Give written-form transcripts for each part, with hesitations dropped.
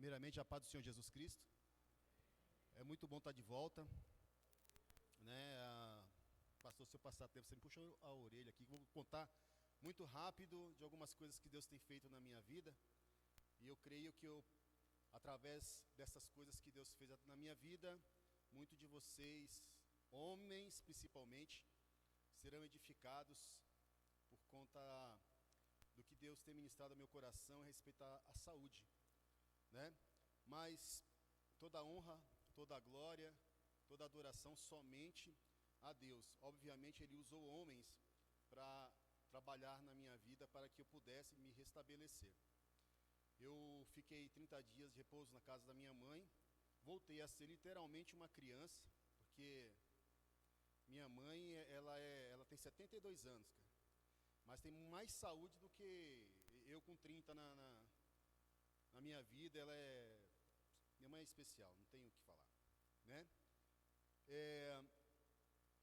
Primeiramente, a paz do Senhor Jesus Cristo. É muito bom estar de volta, né? Pastor, se eu passar tempo, você me puxa a orelha aqui. Vou contar muito rápido de algumas coisas que Deus tem feito na minha vida. E eu creio que através dessas coisas que Deus fez na minha vida, muitos de vocês, homens principalmente, serão edificados por conta do que Deus tem ministrado ao meu coração a respeito à saúde, né? Mas toda a honra, toda a glória, toda a adoração somente a Deus. Obviamente Ele usou homens para trabalhar na minha vida para que eu pudesse me restabelecer. Eu fiquei 30 dias de repouso na casa da minha mãe, voltei a ser literalmente uma criança, porque minha mãe, ela tem 72 anos, cara, mas tem mais saúde do que eu com 30 na minha vida. Minha mãe é especial, não tenho o que falar, né?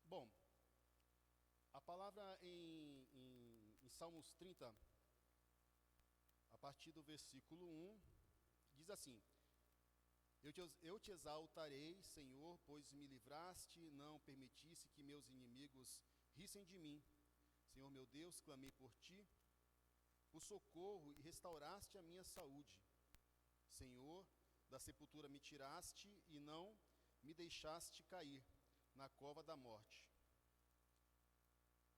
Bom, a palavra em Salmos 30, a partir do versículo 1, diz assim: Eu te exaltarei, Senhor, pois me livraste, não permitisse que meus inimigos rissem de mim. Senhor meu Deus, clamei por ti, por socorro, e restauraste a minha saúde. Senhor, da sepultura me tiraste e não me deixaste cair na cova da morte.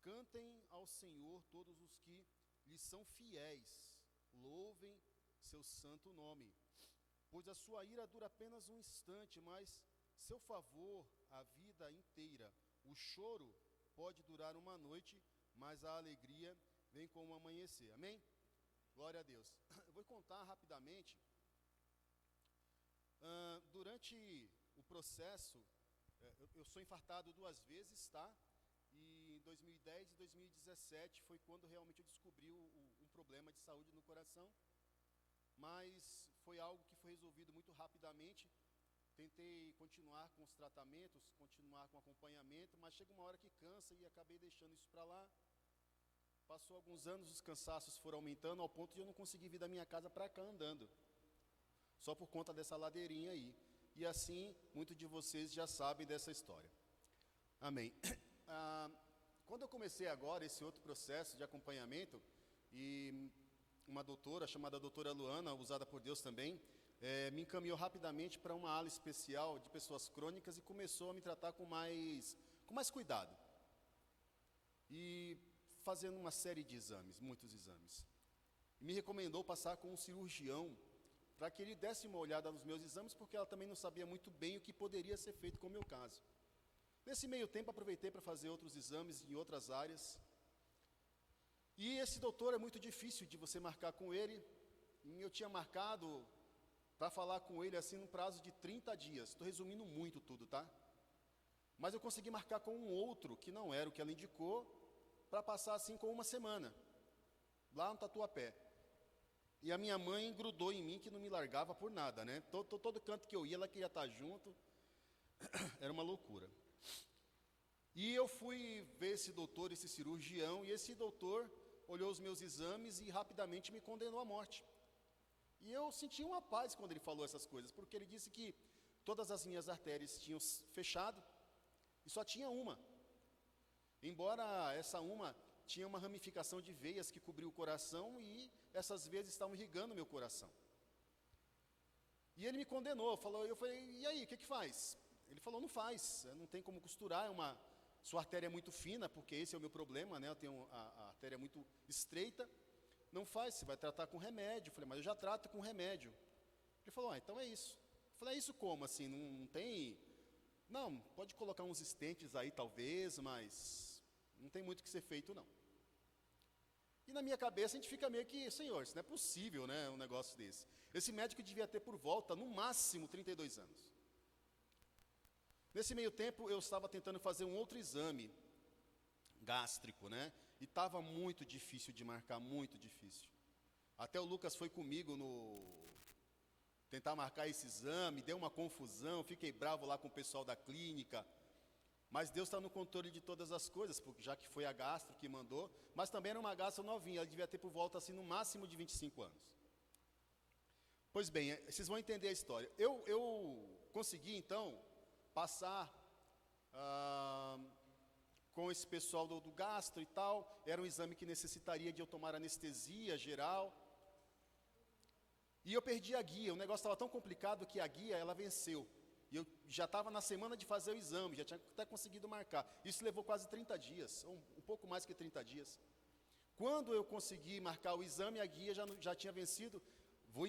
Cantem ao Senhor todos os que lhe são fiéis, louvem seu santo nome, pois a sua ira dura apenas um instante, mas seu favor a vida inteira. O choro pode durar uma noite, mas a alegria vem com o amanhecer. Amém? Glória a Deus. Eu vou contar rapidamente. Durante o processo, eu sou infartado 2 vezes, tá? E em 2010 e 2017 foi quando realmente eu descobri um problema de saúde no coração. Mas foi algo que foi resolvido muito rapidamente. Tentei continuar com os tratamentos, continuar com o acompanhamento, mas chega uma hora que cansa e acabei deixando isso para lá. Passou alguns anos, os cansaços foram aumentando ao ponto de eu não conseguir vir da minha casa para cá andando, só por conta dessa ladeirinha aí. E assim, muitos de vocês já sabem dessa história. Amém. Quando eu comecei agora esse outro processo de acompanhamento, e uma doutora, chamada doutora Luana, usada por Deus também, me encaminhou rapidamente para uma ala especial de pessoas crônicas e começou a me tratar com mais cuidado. E fazendo uma série de exames, muitos exames. E me recomendou passar com um cirurgião para que ele desse uma olhada nos meus exames, porque ela também não sabia muito bem o que poderia ser feito com o meu caso. Nesse meio tempo, aproveitei para fazer outros exames em outras áreas. E esse doutor é muito difícil de você marcar com ele. E eu tinha marcado para falar com ele assim no prazo de 30 dias. Estou resumindo muito tudo, tá? Mas eu consegui marcar com um outro, que não era o que ela indicou, para passar assim com 1 semana, lá no Tatuapé. E a minha mãe grudou em mim, que não me largava por nada, né? Todo canto que eu ia, ela queria estar junto. Era uma loucura. E eu fui ver esse doutor, esse cirurgião, e esse doutor olhou os meus exames e rapidamente me condenou à morte. E eu senti uma paz quando ele falou essas coisas, porque ele disse que todas as minhas artérias tinham fechado e só tinha uma. Embora essa uma tinha uma ramificação de veias que cobriu o coração, e essas veias estavam irrigando meu coração. E ele me condenou, eu falei, e aí, o que faz? Ele falou, não faz, não tem como costurar, sua artéria é muito fina, porque esse é o meu problema, né? Eu tenho a artéria muito estreita, não faz, você vai tratar com remédio. Eu falei, mas eu já trato com remédio. Ele falou, então é isso. Eu falei, é isso como, assim, não tem... Não, pode colocar uns estentes aí talvez, mas não tem muito o que ser feito não. E na minha cabeça a gente fica meio que, Senhor, isso não é possível, né, um negócio desse. Esse médico devia ter por volta, no máximo, 32 anos. Nesse meio tempo eu estava tentando fazer um outro exame gástrico, né, e estava muito difícil de marcar, muito difícil. Até o Lucas foi comigo tentar marcar esse exame, deu uma confusão, fiquei bravo lá com o pessoal da clínica, mas Deus está no controle de todas as coisas, porque já que foi a gastro que mandou, mas também era uma gastro novinha, ela devia ter por volta assim no máximo de 25 anos. Pois bem, vocês vão entender a história. Eu consegui, então, passar com esse pessoal do gastro e tal. Era um exame que necessitaria de eu tomar anestesia geral. E eu perdi a guia. O negócio estava tão complicado que a guia, ela venceu. E eu já estava na semana de fazer o exame, já tinha até conseguido marcar. Isso levou quase 30 dias, um pouco mais que 30 dias. Quando eu consegui marcar o exame, a guia já tinha vencido.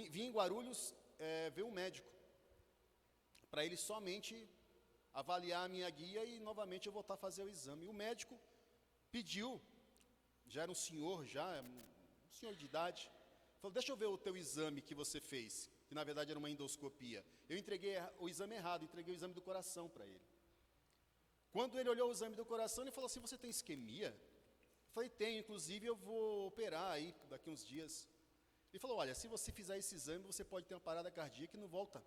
Vim em Guarulhos ver um médico, para ele somente avaliar a minha guia e novamente eu voltar a fazer o exame. E o médico pediu, já era um senhor de idade, falou, deixa eu ver o teu exame que você fez, que na verdade era uma endoscopia. Eu entreguei o exame errado, entreguei o exame do coração para ele. Quando ele olhou o exame do coração, ele falou assim, você tem isquemia? Eu falei, tenho, inclusive eu vou operar aí daqui uns dias. Ele falou, olha, se você fizer esse exame, você pode ter uma parada cardíaca e não volta.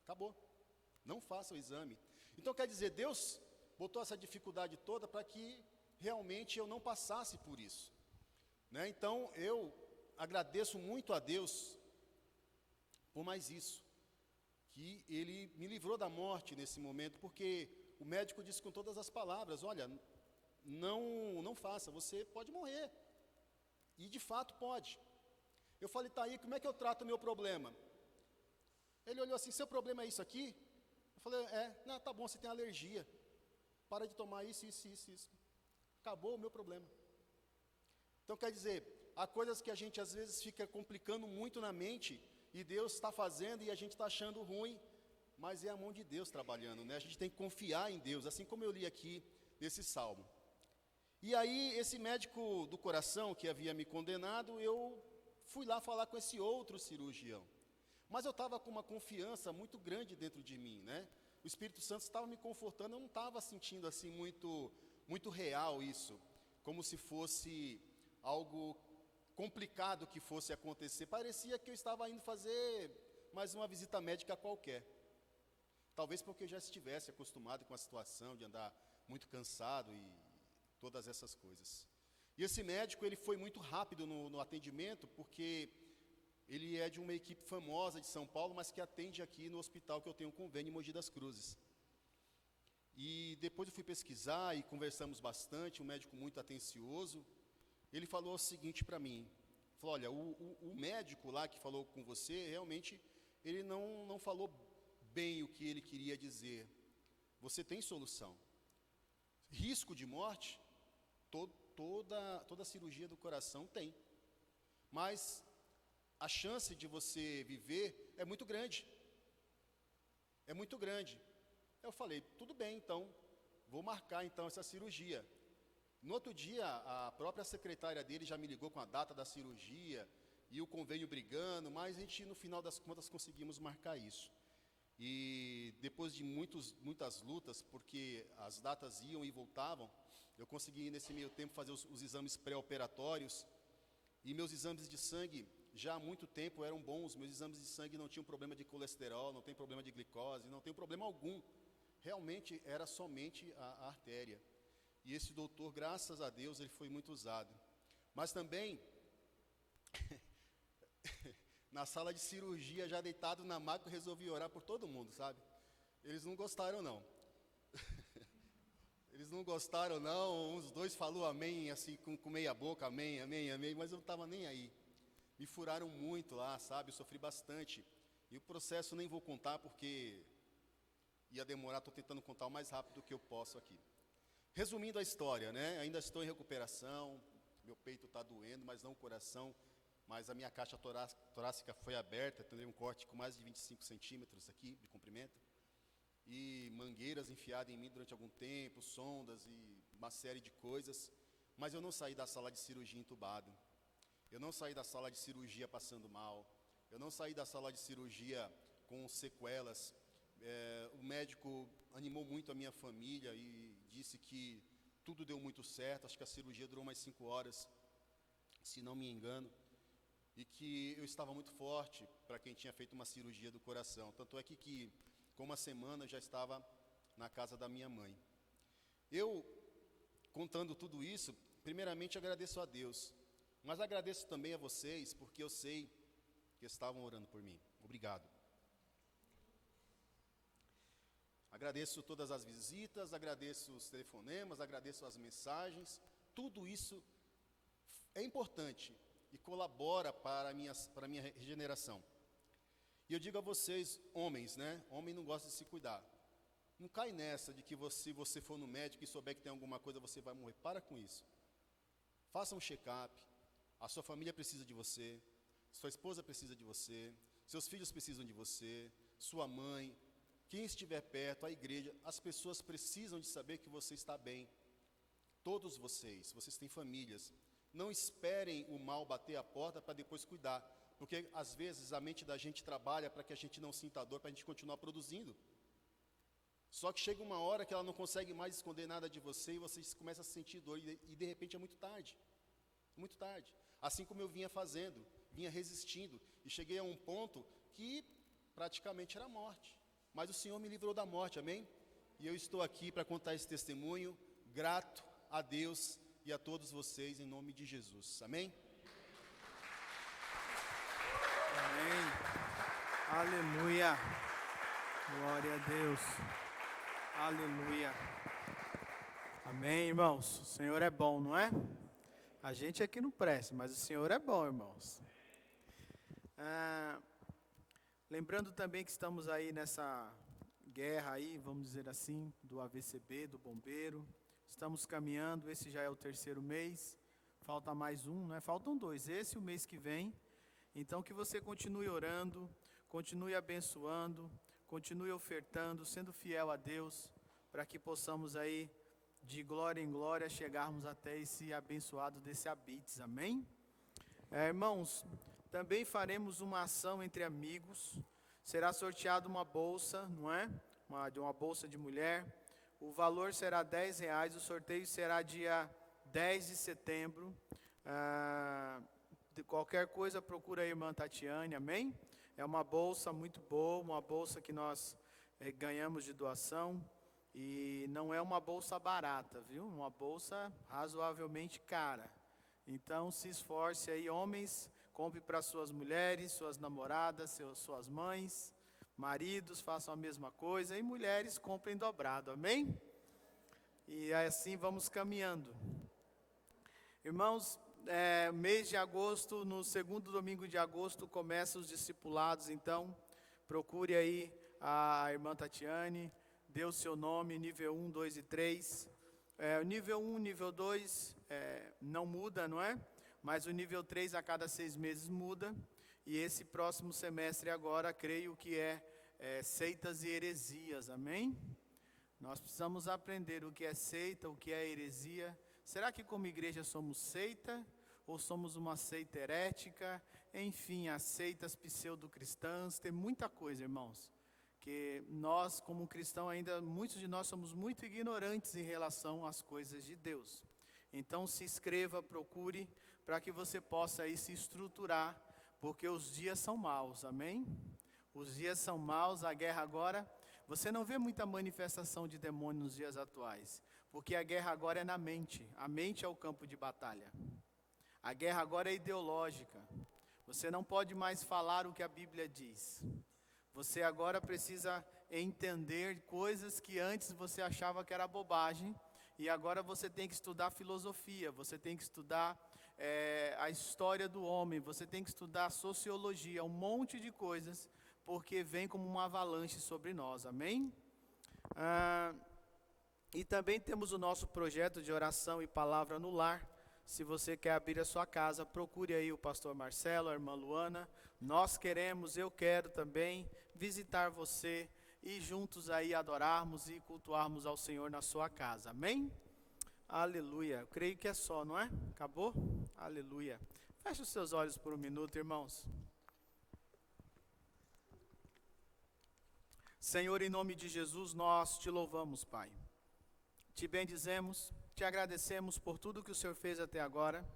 Acabou. Não faça o exame. Então, quer dizer, Deus botou essa dificuldade toda para que realmente eu não passasse por isso. Né? Então, eu agradeço muito a Deus por mais isso. Que Ele me livrou da morte nesse momento, porque o médico disse com todas as palavras, olha, não faça, você pode morrer. E de fato pode. Eu falei, tá aí, como é que eu trato o meu problema? Ele olhou assim, seu problema é isso aqui? Eu falei, não, tá bom, você tem alergia. Para de tomar isso. Acabou o meu problema. Então, quer dizer, há coisas que a gente às vezes fica complicando muito na mente, e Deus está fazendo e a gente está achando ruim, mas é a mão de Deus trabalhando, né? A gente tem que confiar em Deus, assim como eu li aqui nesse salmo. E aí, esse médico do coração que havia me condenado, eu fui lá falar com esse outro cirurgião. Mas eu estava com uma confiança muito grande dentro de mim, né? O Espírito Santo estava me confortando, eu não estava sentindo assim muito real isso, como se fosse algo complicado que fosse acontecer. Parecia que eu estava indo fazer mais uma visita médica qualquer. Talvez porque eu já estivesse acostumado com a situação de andar muito cansado e todas essas coisas. E esse médico, ele foi muito rápido no atendimento, porque ele é de uma equipe famosa de São Paulo, mas que atende aqui no hospital que eu tenho um convênio em Mogi das Cruzes. E depois eu fui pesquisar e conversamos bastante, um médico muito atencioso. Ele falou o seguinte para mim, falou, olha, o médico lá que falou com você, realmente, ele não falou bem o que ele queria dizer. Você tem solução. Risco de morte, toda cirurgia do coração tem. Mas a chance de você viver é muito grande. É muito grande. Eu falei, tudo bem, então, vou marcar então essa cirurgia. No outro dia, a própria secretária dele já me ligou com a data da cirurgia e o convênio brigando, mas a gente, no final das contas, conseguimos marcar isso. E depois de muitas lutas, porque as datas iam e voltavam, eu consegui, nesse meio tempo, fazer os exames pré-operatórios, e meus exames de sangue, já há muito tempo, eram bons. Meus exames de sangue não tinham problema de colesterol, não tem problema de glicose, não tem problema algum. Realmente, era somente a artéria. E esse doutor, graças a Deus, ele foi muito usado. Mas também, na sala de cirurgia, já deitado na maca, eu resolvi orar por todo mundo, sabe? Eles não gostaram, não. Eles não gostaram, não. Uns dois falou amém, assim, com meia boca, amém, amém, amém, mas eu não estava nem aí. Me furaram muito lá, sabe? Eu sofri bastante. E o processo nem vou contar, porque ia demorar, estou tentando contar o mais rápido que eu posso aqui. Resumindo a história, né? Ainda estou em recuperação, meu peito está doendo, mas não o coração, mas a minha caixa torácica foi aberta, tenho um corte com mais de 25 centímetros aqui de comprimento, e mangueiras enfiadas em mim durante algum tempo, sondas e uma série de coisas, mas eu não saí da sala de cirurgia entubado, eu não saí da sala de cirurgia passando mal, eu não saí da sala de cirurgia com sequelas. O médico animou muito a minha família e disse que tudo deu muito certo. Acho que a cirurgia durou mais 5 horas, se não me engano, e que eu estava muito forte para quem tinha feito uma cirurgia do coração. Tanto é que com uma semana eu já estava na casa da minha mãe. Eu, contando tudo isso, primeiramente agradeço a Deus, mas agradeço também a vocês, porque eu sei que estavam orando por mim. Obrigado. Agradeço todas as visitas, agradeço os telefonemas, agradeço as mensagens. Tudo isso é importante e colabora para a minha regeneração. E eu digo a vocês, homens, né? Homem não gosta de se cuidar. Não cai nessa de que se você for no médico e souber que tem alguma coisa, você vai morrer. Para com isso. Faça um check-up. A sua família precisa de você. Sua esposa precisa de você. Seus filhos precisam de você. Sua mãe. Quem estiver perto, a igreja. As pessoas precisam de saber que você está bem. Todos vocês têm famílias. Não esperem o mal bater a porta para depois cuidar. Porque às vezes a mente da gente trabalha para que a gente não sinta dor, para a gente continuar produzindo. Só que chega uma hora que ela não consegue mais esconder nada de você e você começa a sentir dor e de repente é muito tarde. Muito tarde. Assim como eu vinha fazendo, vinha resistindo e cheguei a um ponto que praticamente era a morte. Mas o Senhor me livrou da morte, amém? E eu estou aqui para contar esse testemunho, grato a Deus e a todos vocês em nome de Jesus, amém? Amém. Aleluia. Glória a Deus. Aleluia. Amém, irmãos. O Senhor é bom, não é? A gente aqui não presta, mas o Senhor é bom, irmãos. Lembrando também que estamos aí nessa guerra aí, vamos dizer assim, do AVCB, do bombeiro. Estamos caminhando, esse já é o 3º mês. Falta mais um, né? Faltam 2, esse e o mês que vem. Então que você continue orando, continue abençoando, continue ofertando, sendo fiel a Deus, para que possamos aí, de glória em glória, chegarmos até esse abençoado desse Abites, amém? Irmãos, também faremos uma ação entre amigos, será sorteada uma bolsa, não é? Uma bolsa de mulher, o valor será R$10, o sorteio será dia 10 de setembro, de qualquer coisa procura a irmã Tatiane, amém? É uma bolsa muito boa, uma bolsa que nós ganhamos de doação e não é uma bolsa barata, viu? Uma bolsa razoavelmente cara. Então se esforce aí, homens, compre para suas mulheres, suas namoradas, suas mães, maridos façam a mesma coisa e mulheres comprem dobrado, amém? E assim vamos caminhando. Irmãos, mês de agosto, no 2º domingo de agosto, começam os discipulados, então, procure aí a irmã Tatiane, dê o seu nome, nível 1, 2 e 3. O nível 1, nível 2, não muda, não é? Mas o nível 3 a cada 6 meses muda, e esse próximo semestre agora, creio que é seitas e heresias, amém? Nós precisamos aprender o que é seita, o que é heresia. Será que como igreja somos seita? Ou somos uma seita herética? Enfim, as seitas pseudo-cristãs, tem muita coisa, irmãos. Que nós, como cristãos, ainda, muitos de nós somos muito ignorantes em relação às coisas de Deus. Então se inscreva, procure, para que você possa aí se estruturar, porque os dias são maus, amém? Os dias são maus, a guerra agora, você não vê muita manifestação de demônio nos dias atuais, porque a guerra agora é na mente, a mente é o campo de batalha. A guerra agora é ideológica, você não pode mais falar o que a Bíblia diz. Você agora precisa entender coisas que antes você achava que era bobagem, e agora você tem que estudar filosofia, você tem que estudar a história do homem, você tem que estudar sociologia, um monte de coisas, porque vem como uma avalanche sobre nós, amém? E também temos o nosso projeto de oração e palavra no lar. Se você quer abrir a sua casa, procure aí o pastor Marcelo, a irmã Luana. Nós queremos, eu quero também visitar você e juntos aí adorarmos e cultuarmos ao Senhor na sua casa, amém? Aleluia, eu creio que é só, não é? Acabou? Aleluia. Feche os seus olhos por um minuto, irmãos. Senhor, em nome de Jesus, nós te louvamos, Pai. Te bendizemos, te agradecemos por tudo que o Senhor fez até agora.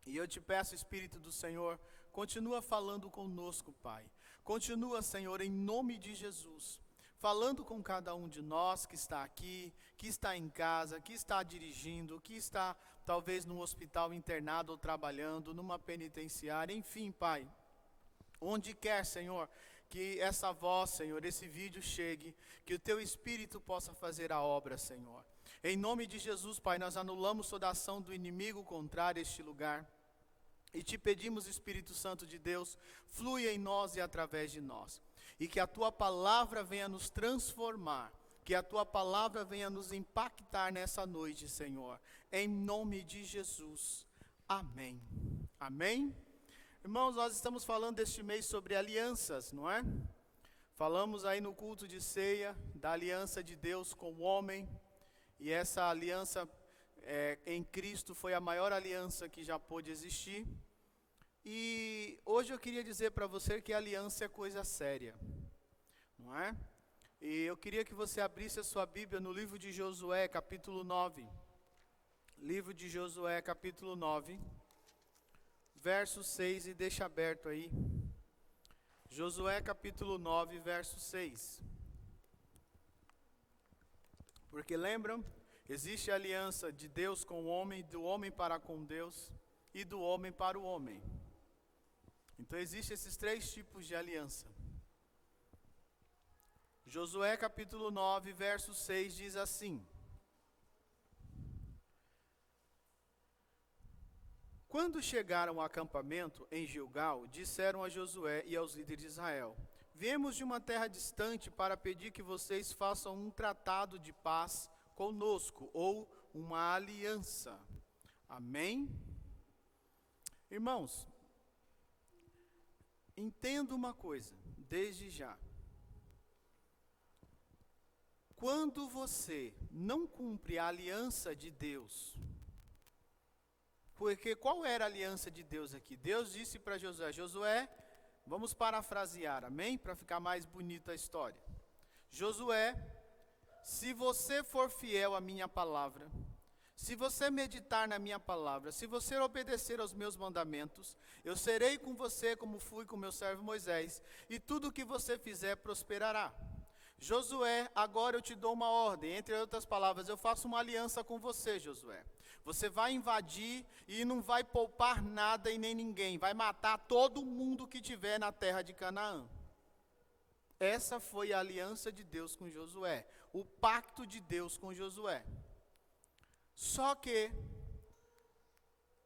E eu te peço, Espírito do Senhor, continua falando conosco, Pai. Continua, Senhor, em nome de Jesus, falando com cada um de nós que está aqui, que está em casa, que está dirigindo, que está talvez num hospital internado ou trabalhando, numa penitenciária, enfim, Pai. Onde quer, Senhor, que essa voz, Senhor, esse vídeo chegue, que o Teu Espírito possa fazer a obra, Senhor. Em nome de Jesus, Pai, nós anulamos toda ação do inimigo contrário a este lugar. E te pedimos, Espírito Santo de Deus, flui em nós e através de nós. E que a Tua palavra venha nos transformar. Que a Tua palavra venha nos impactar nessa noite, Senhor. Em nome de Jesus. Amém. Amém? Irmãos, nós estamos falando este mês sobre alianças, não é? Falamos aí no culto de ceia da aliança de Deus com o homem. E essa aliança em Cristo foi a maior aliança que já pôde existir. E hoje eu queria dizer para você que a aliança é coisa séria, não é? E eu queria que você abrisse a sua Bíblia no livro de Josué, capítulo 9. Livro de Josué, capítulo 9, verso 6, e deixa aberto aí. Josué, capítulo 9, verso 6. Porque lembram? Existe a aliança de Deus com o homem, do homem para com Deus e do homem para o homem. Então existem esses três tipos de aliança. Josué capítulo 9, verso 6 diz assim: Quando chegaram ao acampamento em Gilgal, disseram a Josué e aos líderes de Israel: Viemos de uma terra distante para pedir que vocês façam um tratado de paz conosco, ou uma aliança. Amém? Irmãos, entenda uma coisa, desde já. Quando você não cumpre a aliança de Deus, porque qual era a aliança de Deus aqui? Deus disse para Josué, Josué, vamos parafrasear, amém? Para ficar mais bonita a história. Josué, se você for fiel à minha palavra, se você meditar na minha palavra, se você obedecer aos meus mandamentos, eu serei com você como fui com meu servo Moisés, e tudo o que você fizer prosperará. Josué, agora eu te dou uma ordem, entre outras palavras, eu faço uma aliança com você, Josué. Você vai invadir e não vai poupar nada e nem ninguém, vai matar todo mundo que tiver na terra de Canaã. Essa foi a aliança de Deus com Josué, o pacto de Deus com Josué. Só que,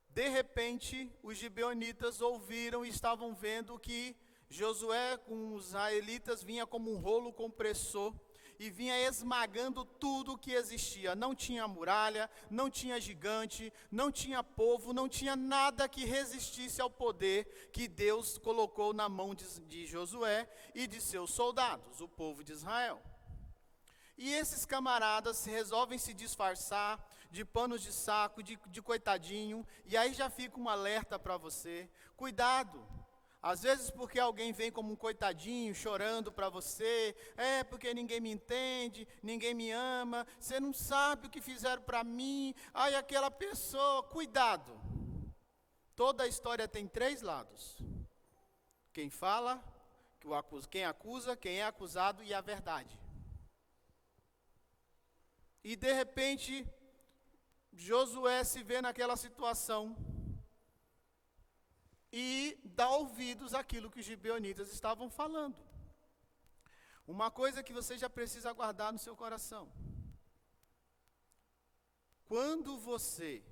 de repente, os gibeonitas ouviram e estavam vendo que Josué com os israelitas vinha como um rolo compressor e vinha esmagando tudo o que existia. Não tinha muralha, não tinha gigante, não tinha povo, não tinha nada que resistisse ao poder que Deus colocou na mão de Josué e de seus soldados, o povo de Israel. E esses camaradas resolvem se disfarçar de panos de saco, de coitadinho, e aí já fica um alerta para você, cuidado. Às vezes porque alguém vem como um coitadinho, chorando para você, porque ninguém me entende, ninguém me ama, você não sabe o que fizeram para mim, ai aquela pessoa, cuidado. Toda a história tem três lados. Quem fala, quem acusa, quem é acusado e a verdade. E de repente, Josué se vê naquela situação e dá ouvidos àquilo que os gibeonitas estavam falando. Uma coisa que você já precisa guardar no seu coração. Quando você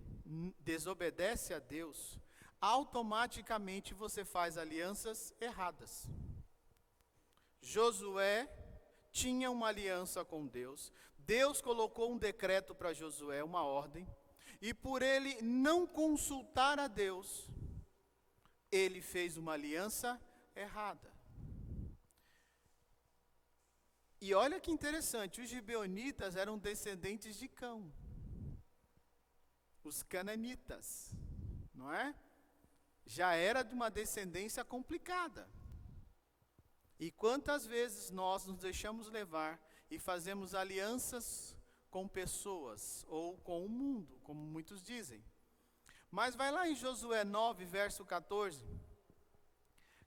desobedece a Deus, automaticamente você faz alianças erradas. Josué tinha uma aliança com Deus. Deus colocou um decreto para Josué, uma ordem, e por ele não consultar a Deus, ele fez uma aliança errada. E olha que interessante, os gibeonitas eram descendentes de Cão, os cananitas, não é? Já era de uma descendência complicada. E quantas vezes nós nos deixamos levar e fazemos alianças com pessoas ou com o mundo, como muitos dizem. Mas vai lá em Josué 9, verso 14,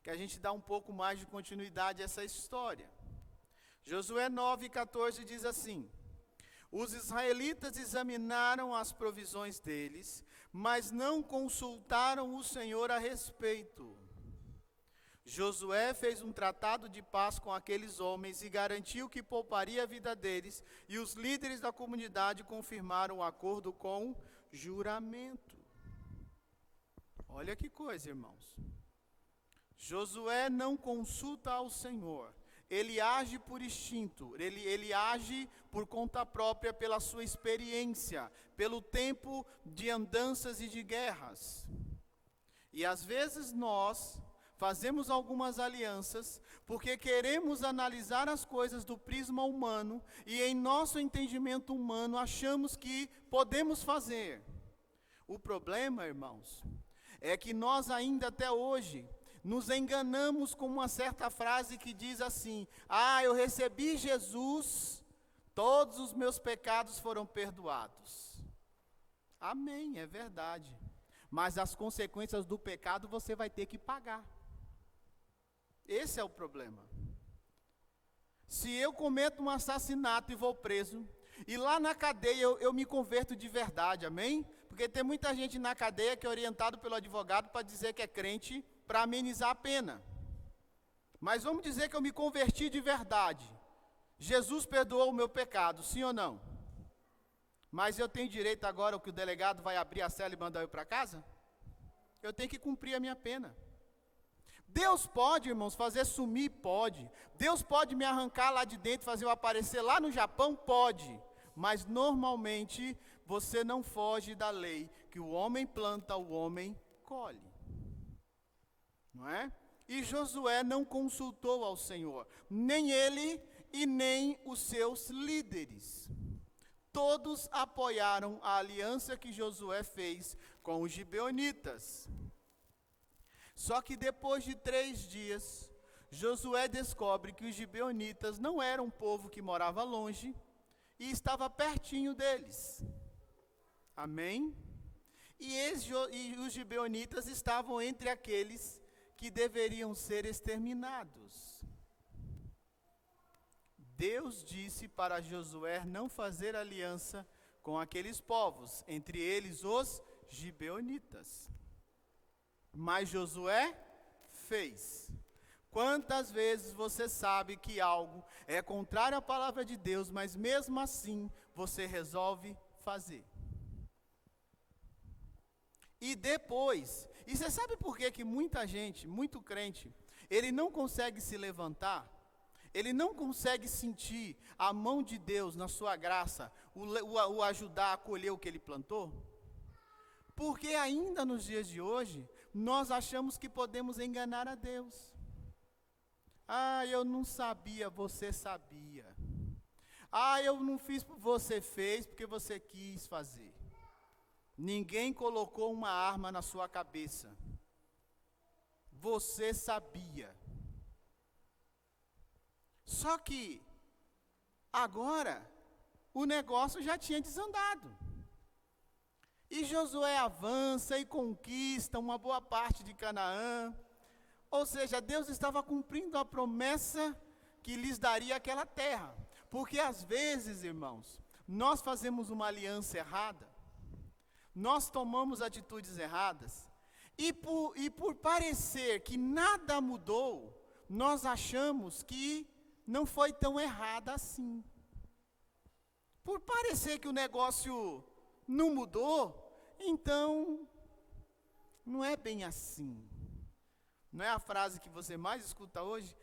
que a gente dá um pouco mais de continuidade a essa história. Josué 9, 14 diz assim: Os israelitas examinaram as provisões deles, mas não consultaram o Senhor a respeito. Josué fez um tratado de paz com aqueles homens e garantiu que pouparia a vida deles, e os líderes da comunidade confirmaram o acordo com juramento. Olha que coisa, irmãos. Josué não consulta ao Senhor. Ele age por instinto, ele age por conta própria, pela sua experiência, pelo tempo de andanças e de guerras. E às vezes nós fazemos algumas alianças porque queremos analisar as coisas do prisma humano e em nosso entendimento humano achamos que podemos fazer. O problema, irmãos, é que nós ainda até hoje nos enganamos com uma certa frase que diz assim: eu recebi Jesus, todos os meus pecados foram perdoados. Amém, é verdade. Mas as consequências do pecado você vai ter que pagar. Esse é o problema. Se eu cometo um assassinato e vou preso, e lá na cadeia eu me converto de verdade, amém? Porque tem muita gente na cadeia que é orientado pelo advogado para dizer que é crente, para amenizar a pena. Mas vamos dizer que eu me converti de verdade. Jesus perdoou o meu pecado, sim ou não? Mas eu tenho direito agora, que o delegado vai abrir a cela e mandar eu para casa? Eu tenho que cumprir a minha pena. Deus pode, irmãos, fazer sumir? Pode. Deus pode me arrancar lá de dentro, fazer eu aparecer lá no Japão? Pode. Mas normalmente você não foge da lei, que o homem planta, o homem colhe. Não é? E Josué não consultou ao Senhor, nem ele e nem os seus líderes. Todos apoiaram a aliança que Josué fez com os gibeonitas. Só que depois de 3 dias, Josué descobre que os gibeonitas não eram um povo que morava longe e estava pertinho deles. Amém? E os gibeonitas estavam entre aqueles que deveriam ser exterminados. Deus disse para Josué não fazer aliança com aqueles povos, entre eles os gibeonitas. Mas Josué fez. Quantas vezes você sabe que algo é contrário à palavra de Deus, mas mesmo assim você resolve fazer? E depois, e você sabe por que muita gente, muito crente, ele não consegue se levantar? Ele não consegue sentir a mão de Deus na sua graça, o ajudar a colher o que ele plantou? Porque ainda nos dias de hoje, nós achamos que podemos enganar a Deus. Eu não sabia, você sabia. Eu não fiz, você fez porque você quis fazer. Ninguém colocou uma arma na sua cabeça. Você sabia. Só que, agora, o negócio já tinha desandado. E Josué avança e conquista uma boa parte de Canaã. Ou seja, Deus estava cumprindo a promessa que lhes daria aquela terra. Porque às vezes, irmãos, nós fazemos uma aliança errada, nós tomamos atitudes erradas, e por parecer que nada mudou, nós achamos que não foi tão errada assim. Por parecer que o negócio não mudou, então não é bem assim. Não é a frase que você mais escuta hoje?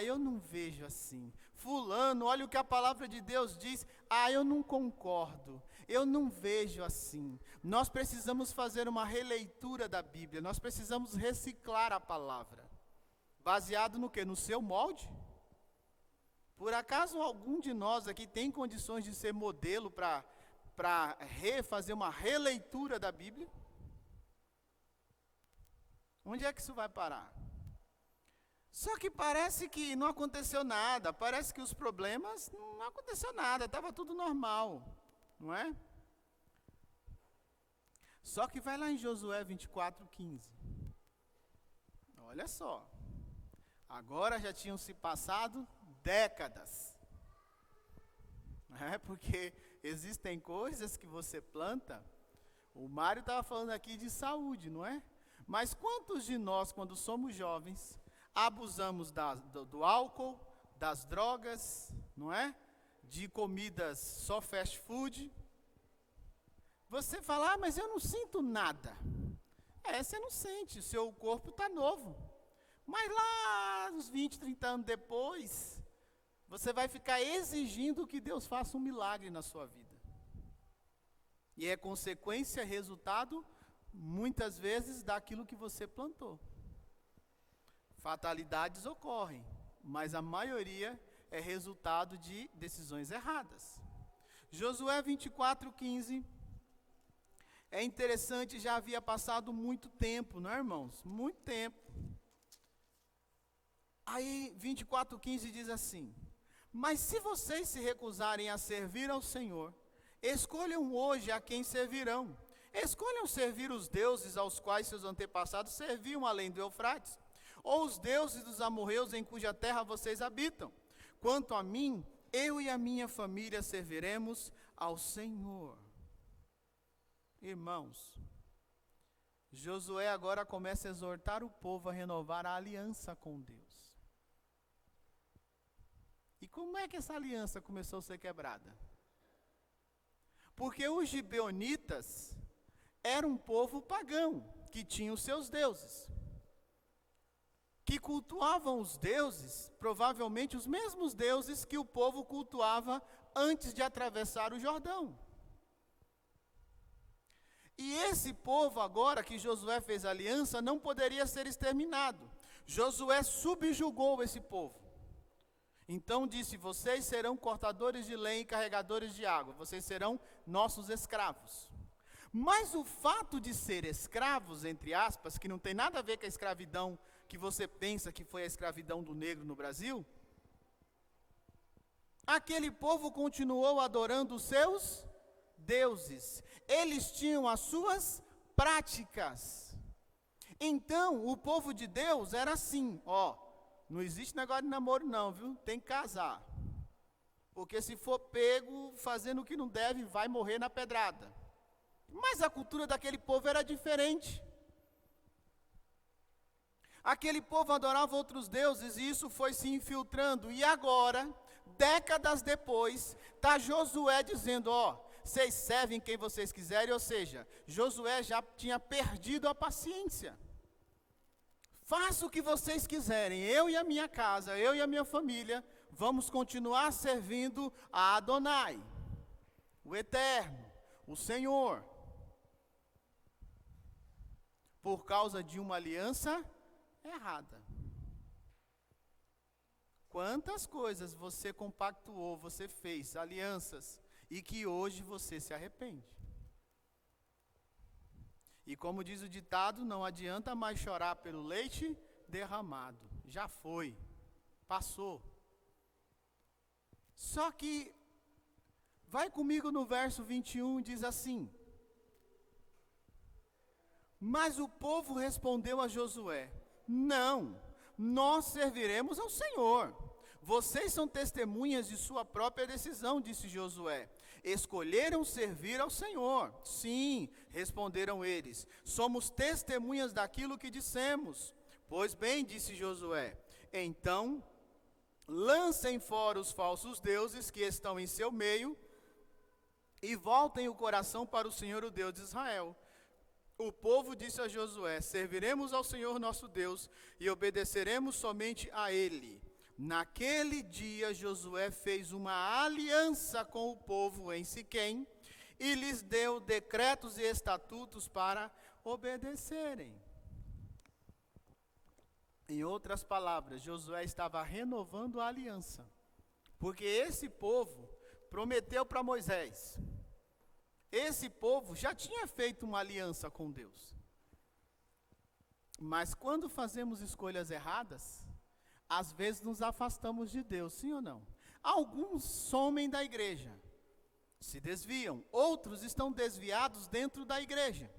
Eu não vejo assim. Fulano, olha o que a palavra de Deus diz. Eu não concordo. Eu não vejo assim. Nós precisamos fazer uma releitura da Bíblia. Nós precisamos reciclar a palavra. Baseado no quê? No seu molde? Por acaso algum de nós aqui tem condições de ser modelo para fazer uma releitura da Bíblia? Onde é que isso vai parar? Só que parece que não aconteceu nada, parece que os problemas não aconteceu nada, estava tudo normal, não é? Só que vai lá em Josué 24:15. Olha só, agora já tinham se passado décadas. Porque existem coisas que você planta. O Mário estava falando aqui de saúde, não é? Mas quantos de nós, quando somos jovens, abusamos do álcool, das drogas, não é? De comidas só fast food. Você fala, mas eu não sinto nada. Você não sente, o seu corpo está novo. Mas lá, uns 20, 30 anos depois, você vai ficar exigindo que Deus faça um milagre na sua vida. E é consequência, resultado, muitas vezes, daquilo que você plantou. Fatalidades ocorrem, mas a maioria é resultado de decisões erradas. Josué 24:15. É interessante, já havia passado muito tempo, não é, irmãos? Muito tempo. Aí, 24:15 diz assim: mas se vocês se recusarem a servir ao Senhor, escolham hoje a quem servirão. Escolham servir os deuses aos quais seus antepassados serviam além do Eufrates, ou os deuses dos amorreus em cuja terra vocês habitam. Quanto a mim, eu e a minha família serviremos ao Senhor. Irmãos, Josué agora começa a exortar o povo a renovar a aliança com Deus. E como é que essa aliança começou a ser quebrada? Porque os gibeonitas eram um povo pagão, que tinha os seus deuses, que cultuavam os deuses, provavelmente os mesmos deuses que o povo cultuava antes de atravessar o Jordão. E esse povo agora que Josué fez aliança não poderia ser exterminado. Josué subjugou esse povo. Então disse, vocês serão cortadores de lenha e carregadores de água, vocês serão nossos escravos. Mas o fato de ser escravos, entre aspas, que não tem nada a ver com a escravidão que você pensa que foi a escravidão do negro no Brasil, aquele povo continuou adorando os seus deuses. Eles tinham as suas práticas. Então, o povo de Deus era assim, não existe negócio de namoro não, viu? Tem que casar. Porque se for pego fazendo o que não deve, vai morrer na pedrada. Mas a cultura daquele povo era diferente. Aquele povo adorava outros deuses e isso foi se infiltrando. E agora, décadas depois, está Josué dizendo, vocês servem quem vocês quiserem, ou seja, Josué já tinha perdido a paciência. Faça o que vocês quiserem, eu e a minha casa, eu e a minha família, vamos continuar servindo a Adonai, o Eterno, o Senhor, por causa de uma aliança errada. Quantas coisas você compactuou, você fez, alianças, e que hoje você se arrepende. E como diz o ditado, não adianta mais chorar pelo leite derramado. Já foi, passou. Só que, vai comigo no verso 21, diz assim: mas o povo respondeu a Josué, não, nós serviremos ao Senhor. Vocês são testemunhas de sua própria decisão, disse Josué. Escolheram servir ao Senhor. Sim, responderam eles, somos testemunhas daquilo que dissemos. Pois bem, disse Josué, então lancem fora os falsos deuses que estão em seu meio e voltem o coração para o Senhor, o Deus de Israel. O povo disse a Josué, serviremos ao Senhor nosso Deus e obedeceremos somente a Ele. Naquele dia, Josué fez uma aliança com o povo em Siquém e lhes deu decretos e estatutos para obedecerem. Em outras palavras, Josué estava renovando a aliança, porque esse povo prometeu para Moisés. Esse povo já tinha feito uma aliança com Deus. Mas quando fazemos escolhas erradas, às vezes nos afastamos de Deus, sim ou não? Alguns somem da igreja, se desviam. Outros estão desviados dentro da igreja.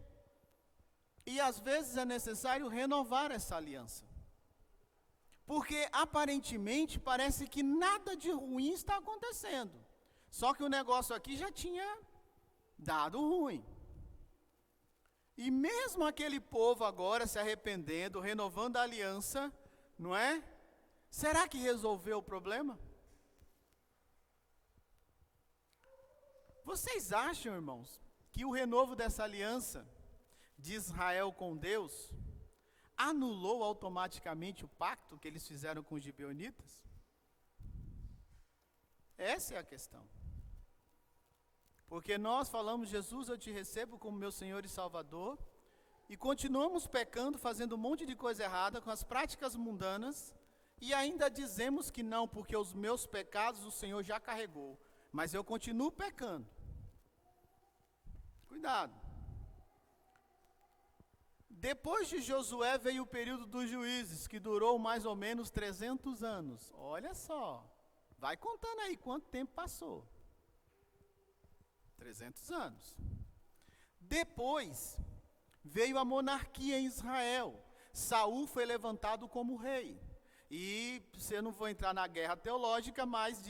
E às vezes é necessário renovar essa aliança. Porque aparentemente parece que nada de ruim está acontecendo. Só que o negócio aqui já tinha dado ruim. E mesmo aquele povo agora se arrependendo, renovando a aliança, não é? Será que resolveu o problema? Vocês acham, irmãos, que o renovo dessa aliança de Israel com Deus anulou automaticamente o pacto que eles fizeram com os gibeonitas? Essa é a questão. Porque nós falamos, Jesus, eu te recebo como meu Senhor e Salvador, e continuamos pecando, fazendo um monte de coisa errada, com as práticas mundanas, e ainda dizemos que não, porque os meus pecados o Senhor já carregou, mas eu continuo pecando. Cuidado. Depois de Josué veio o período dos juízes, que durou mais ou menos 300 anos. Olha só, vai contando aí quanto tempo passou. 300 anos. Depois veio a monarquia em Israel. Saul foi levantado como rei. E você não vou entrar na guerra teológica, mas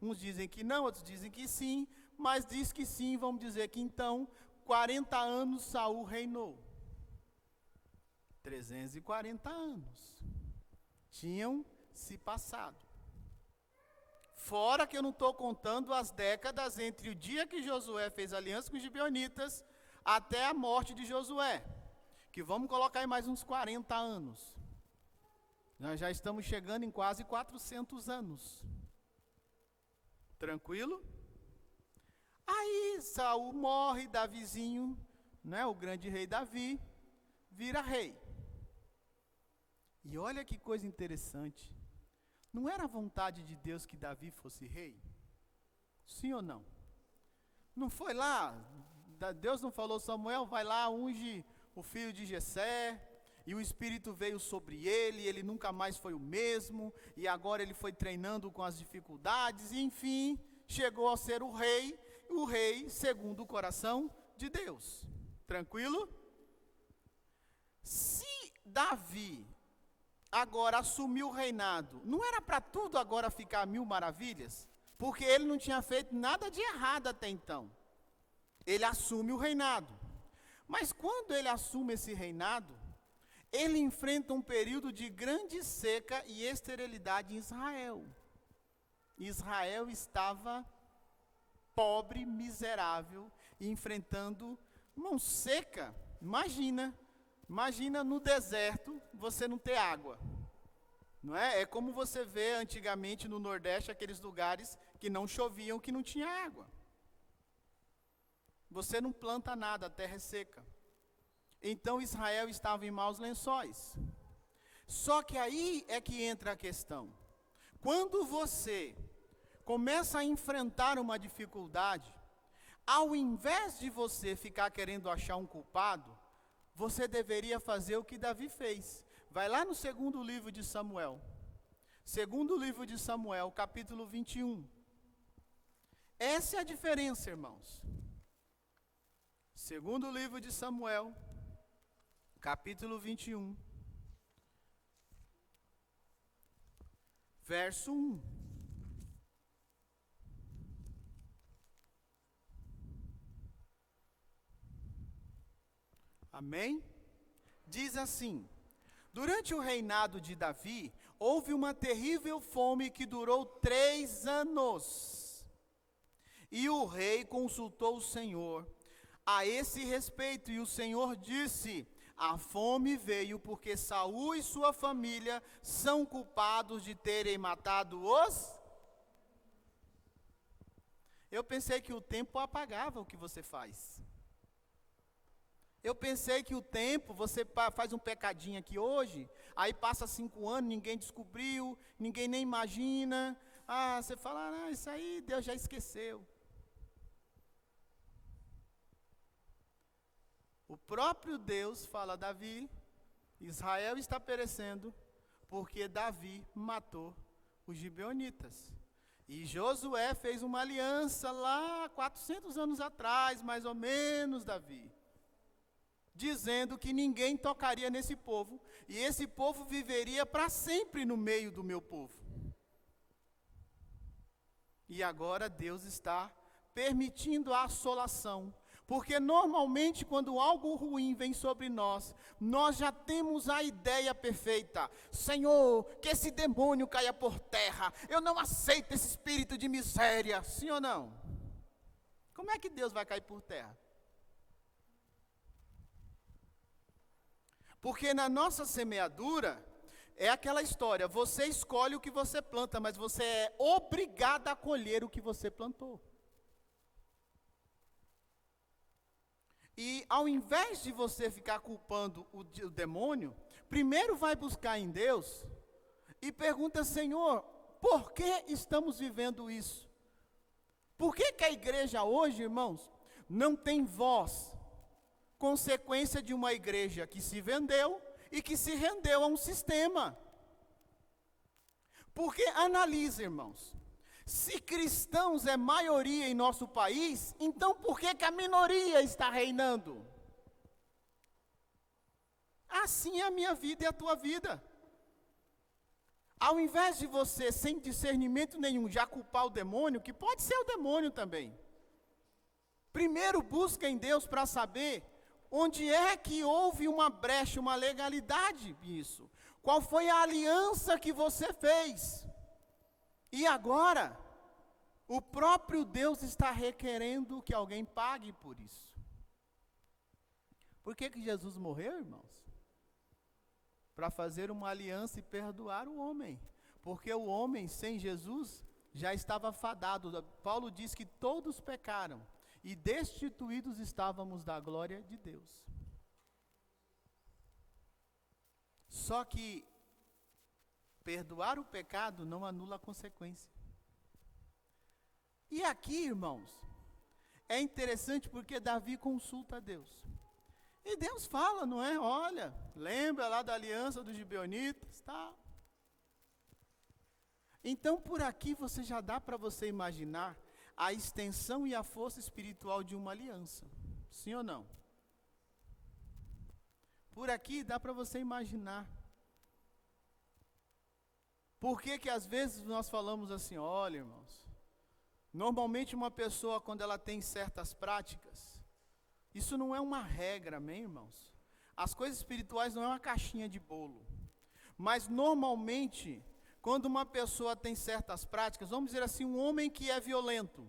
uns dizem que não, outros dizem que sim, mas diz que sim, vamos dizer que então, 40 anos Saul reinou. 340 anos tinham se passado. Fora que eu não estou contando as décadas entre o dia que Josué fez aliança com os gibeonitas até a morte de Josué, que vamos colocar aí mais uns 40 anos. Nós já estamos chegando em quase 400 anos. Tranquilo? Aí Saul morre, Davizinho, né, o grande rei Davi, vira rei. E olha que coisa interessante. Não era a vontade de Deus que Davi fosse rei? Sim ou não? Não foi lá, Deus não falou, Samuel, vai lá, unge o filho de Jessé, e o Espírito veio sobre ele, ele nunca mais foi o mesmo, e agora ele foi treinando com as dificuldades, e enfim, chegou a ser o rei segundo o coração de Deus. Tranquilo? Se Davi agora assumiu o reinado, não era para tudo agora ficar mil maravilhas? Porque ele não tinha feito nada de errado até então. Ele assume o reinado. Mas quando ele assume esse reinado, ele enfrenta um período de grande seca e esterilidade em Israel. Israel estava pobre, miserável, enfrentando uma seca. Imagina no deserto você não ter água. Não é? É como você vê antigamente no Nordeste, aqueles lugares que não choviam, que não tinha água. Você não planta nada, a terra é seca. Então Israel estava em maus lençóis. Só que aí é que entra a questão. Quando você começa a enfrentar uma dificuldade, ao invés de você ficar querendo achar um culpado, você deveria fazer o que Davi fez. Vai lá no segundo livro de Samuel. Segundo livro de Samuel, capítulo 21. Essa é a diferença, irmãos. Segundo livro de Samuel, capítulo 21, verso 1. Amém? Diz assim: durante o reinado de Davi, houve uma terrível fome que durou 3 anos. E o rei consultou o Senhor a esse respeito, e o Senhor disse: a fome veio porque Saul e sua família são culpados de terem matado os... Eu pensei que o tempo apagava o que você faz. Eu pensei que o tempo, você faz um pecadinho aqui hoje, aí passa 5 anos, ninguém descobriu, ninguém nem imagina. Você fala, isso aí Deus já esqueceu. O próprio Deus fala a Davi, Israel está perecendo, porque Davi matou os gibeonitas. E Josué fez uma aliança lá 400 anos atrás, mais ou menos, Davi, dizendo que ninguém tocaria nesse povo, e esse povo viveria para sempre no meio do meu povo. E agora Deus está permitindo a assolação, Porque normalmente quando algo ruim vem sobre nós, nós já temos a ideia perfeita. Senhor, que esse demônio caia por terra. Eu não aceito esse espírito de miséria. Sim ou não? Como é que Deus vai cair por terra? Porque na nossa semeadura, é aquela história, você escolhe o que você planta, mas você é obrigado a colher o que você plantou. E ao invés de você ficar culpando o demônio, primeiro vai buscar em Deus e pergunta, Senhor, por que estamos vivendo isso? Por que a igreja hoje, irmãos, não tem voz? Consequência de uma igreja que se vendeu e que se rendeu a um sistema. Porque analise, irmãos, se cristãos é maioria em nosso país, então por que a minoria está reinando? Assim é a minha vida e a tua vida. Ao invés de você, sem discernimento nenhum, já culpar o demônio, que pode ser o demônio também, primeiro busca em Deus para saber onde é que houve uma brecha, uma legalidade nisso. Qual foi a aliança que você fez? E agora, o próprio Deus está requerendo que alguém pague por isso. Por que Jesus morreu, irmãos? Para fazer uma aliança e perdoar o homem. Porque o homem sem Jesus já estava fadado. Paulo diz que todos pecaram e destituídos estávamos da glória de Deus. Só que perdoar o pecado não anula a consequência. E aqui, irmãos, é interessante porque Davi consulta a Deus. E Deus fala, não é? Olha, lembra lá da aliança dos gibeonitas, tá? Então, por aqui você já dá para você imaginar a extensão e a força espiritual de uma aliança. Sim ou não? Por aqui dá para você imaginar. Por que às vezes nós falamos assim, olha, irmãos, normalmente uma pessoa quando ela tem certas práticas, isso não é uma regra, amém, irmãos? As coisas espirituais não é uma caixinha de bolo. Mas normalmente, quando uma pessoa tem certas práticas, vamos dizer assim, um homem que é violento,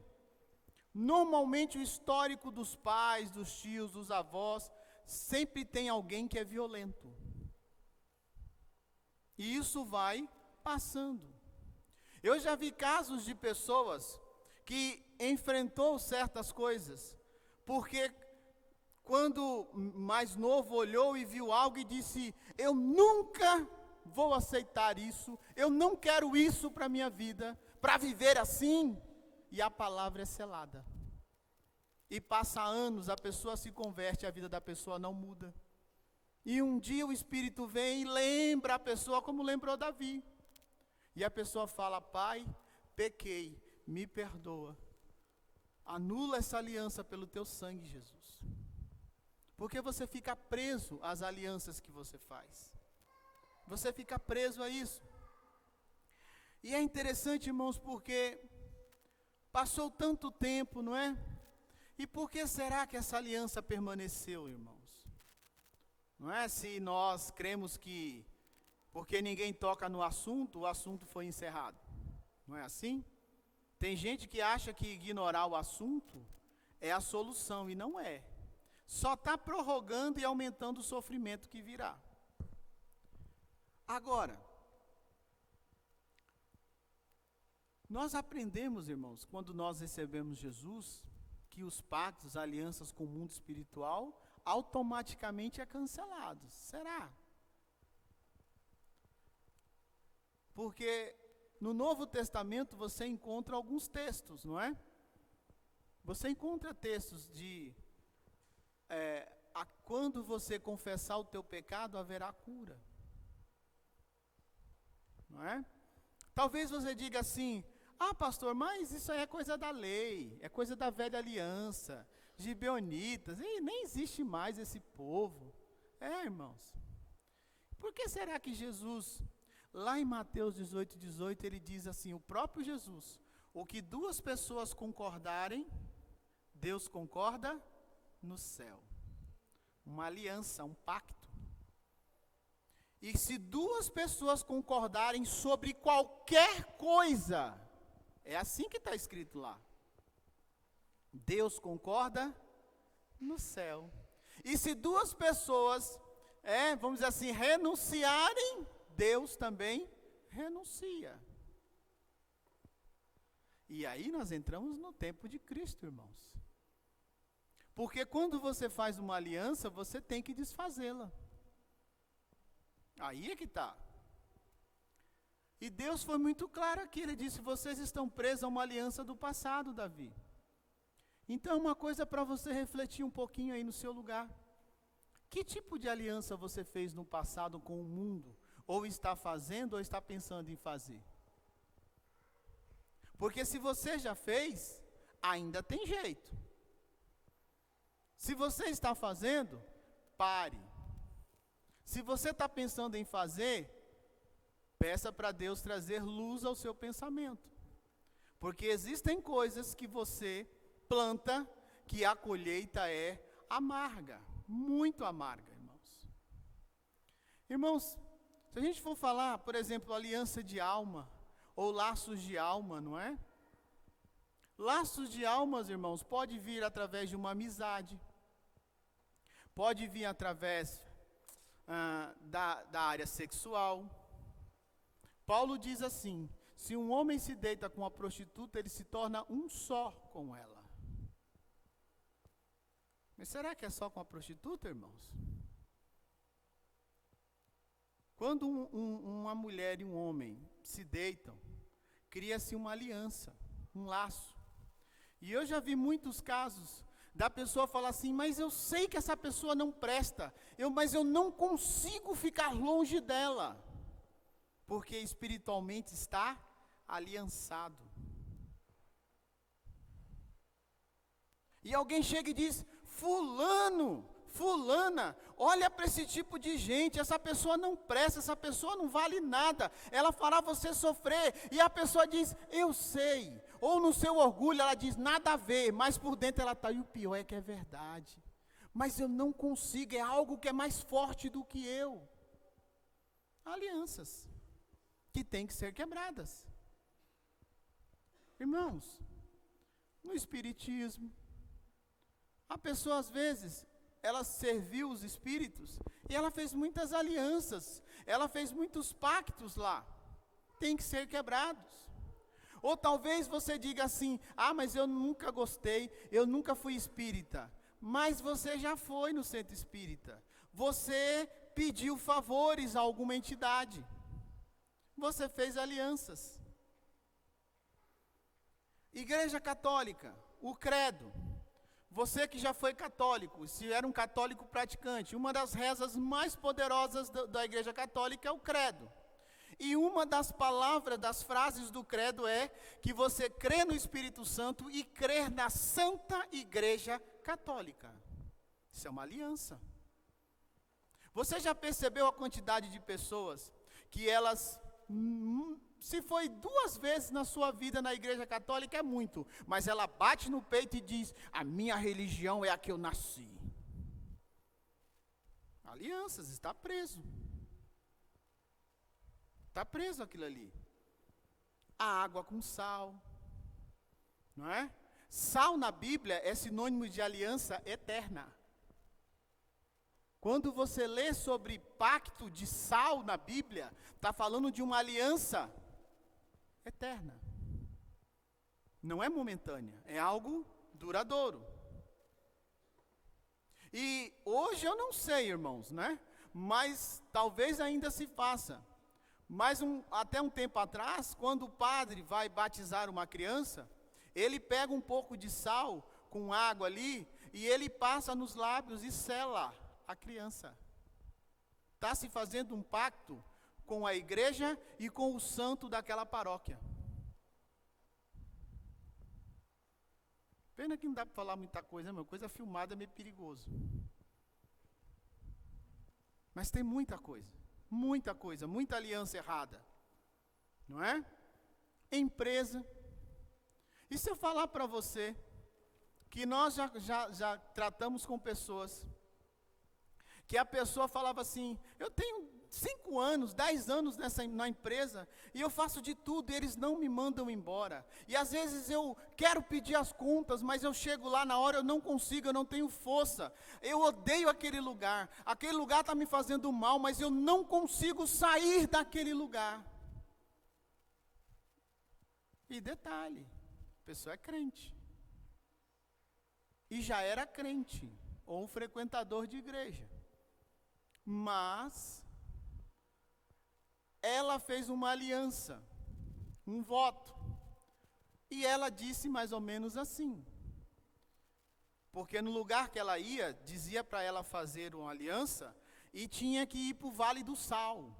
normalmente o histórico dos pais, dos tios, dos avós, sempre tem alguém que é violento. E isso vai passando. Eu já vi casos de pessoas que enfrentou certas coisas, porque quando mais novo olhou e viu algo e disse, eu nunca vou aceitar isso, eu não quero isso para a minha vida, para viver assim, e a palavra é selada. E passa anos, a pessoa se converte, a vida da pessoa não muda. E um dia o Espírito vem e lembra a pessoa como lembrou Davi. E a pessoa fala, Pai, pequei, me perdoa. Anula essa aliança pelo teu sangue, Jesus. Porque você fica preso às alianças que você faz. Você fica preso a isso. E é interessante, irmãos, porque passou tanto tempo, não é? E por que será que essa aliança permaneceu, irmãos? Não é se nós cremos que, porque ninguém toca no assunto, o assunto foi encerrado. Não é assim? Tem gente que acha que ignorar o assunto é a solução, e não é. Só está prorrogando e aumentando o sofrimento que virá. Agora, nós aprendemos, irmãos, quando nós recebemos Jesus, que os pactos, alianças com o mundo espiritual, automaticamente é cancelado. Será? Porque no Novo Testamento você encontra alguns textos, não é? Você encontra textos de quando você confessar o teu pecado, haverá cura. Não é? Talvez você diga assim, pastor, mas isso aí é coisa da lei, é coisa da velha aliança, gibeonitas, nem existe mais esse povo. Irmãos, por que será que Jesus, lá em Mateus 18, ele diz assim, o próprio Jesus, o que duas pessoas concordarem, Deus concorda no céu. Uma aliança, um pacto. E se duas pessoas concordarem sobre qualquer coisa, é assim que está escrito lá. Deus concorda no céu. E se duas pessoas, vamos dizer assim, renunciarem, Deus também renuncia. E aí nós entramos no tempo de Cristo, irmãos. Porque quando você faz uma aliança, você tem que desfazê-la. Aí é que está. E Deus foi muito claro aqui, Ele disse, vocês estão presos a uma aliança do passado, Davi. Então, uma coisa para você refletir um pouquinho aí no seu lugar. Que tipo de aliança você fez no passado com o mundo? Ou está fazendo, ou está pensando em fazer? Porque se você já fez, ainda tem jeito. Se você está fazendo, pare. Se você está pensando em fazer, peça para Deus trazer luz ao seu pensamento. Porque existem coisas que você planta, que a colheita é amarga, muito amarga, irmãos. Irmãos, se a gente for falar, por exemplo, aliança de alma, ou laços de alma, não é? Laços de almas, irmãos, pode vir através de uma amizade, pode vir através da área sexual. Paulo diz assim, se um homem se deita com uma prostituta, ele se torna um só com ela. Mas será que é só com a prostituta, irmãos? Quando uma mulher e um homem se deitam, cria-se uma aliança, um laço. E eu já vi muitos casos da pessoa falar assim, mas eu sei que essa pessoa não presta, mas eu não consigo ficar longe dela, porque espiritualmente está aliançado. E alguém chega e diz, fulano, fulana, olha para esse tipo de gente, essa pessoa não presta, essa pessoa não vale nada, ela fará você sofrer, e a pessoa diz, eu sei, ou no seu orgulho ela diz, nada a ver, mas por dentro ela está, e o pior é que é verdade, mas eu não consigo, é algo que é mais forte do que eu. Alianças, que têm que ser quebradas. Irmãos, no espiritismo, a pessoa às vezes, ela serviu os espíritos e ela fez muitas alianças, ela fez muitos pactos lá, tem que ser quebrados. Ou talvez você diga assim, mas eu nunca gostei, eu nunca fui espírita, mas você já foi no centro espírita, você pediu favores a alguma entidade, você fez alianças. Igreja Católica, o credo. Você que já foi católico, se era um católico praticante, uma das rezas mais poderosas da Igreja Católica é o credo. E uma das palavras, das frases do credo é que você crê no Espírito Santo e crê na Santa Igreja Católica. Isso é uma aliança. Você já percebeu a quantidade de pessoas que elas, se foi 2 vezes na sua vida na Igreja Católica, é muito, mas ela bate no peito e diz, a minha religião é a que eu nasci. Alianças, está preso. Está preso aquilo ali. A água com sal, não é? Sal na Bíblia é sinônimo de aliança eterna. Quando você lê sobre pacto de sal na Bíblia, está falando de uma aliança eterna. Não é momentânea, é algo duradouro. E hoje eu não sei, irmãos, né? Mas talvez ainda se faça. Mas até um tempo atrás, quando o padre vai batizar uma criança, ele pega um pouco de sal com água ali e ele passa nos lábios e sela a criança. Está se fazendo um pacto com a igreja e com o santo daquela paróquia. Pena que não dá para falar muita coisa, meu. Coisa filmada é meio perigoso. Mas tem muita coisa, muita aliança errada. Não é? Empresa. E se eu falar para você, que nós já tratamos com pessoas, que a pessoa falava assim, eu tenho 5 anos, 10 anos na empresa, e eu faço de tudo, e eles não me mandam embora. E às vezes eu quero pedir as contas, mas eu chego lá na hora, eu não consigo, eu não tenho força. Eu odeio aquele lugar está me fazendo mal, mas eu não consigo sair daquele lugar. E detalhe, a pessoa é crente. E já era crente, ou um frequentador de igreja. Mas ela fez uma aliança, um voto. E ela disse mais ou menos assim. Porque no lugar que ela ia, dizia para ela fazer uma aliança, e tinha que ir para o Vale do Sal.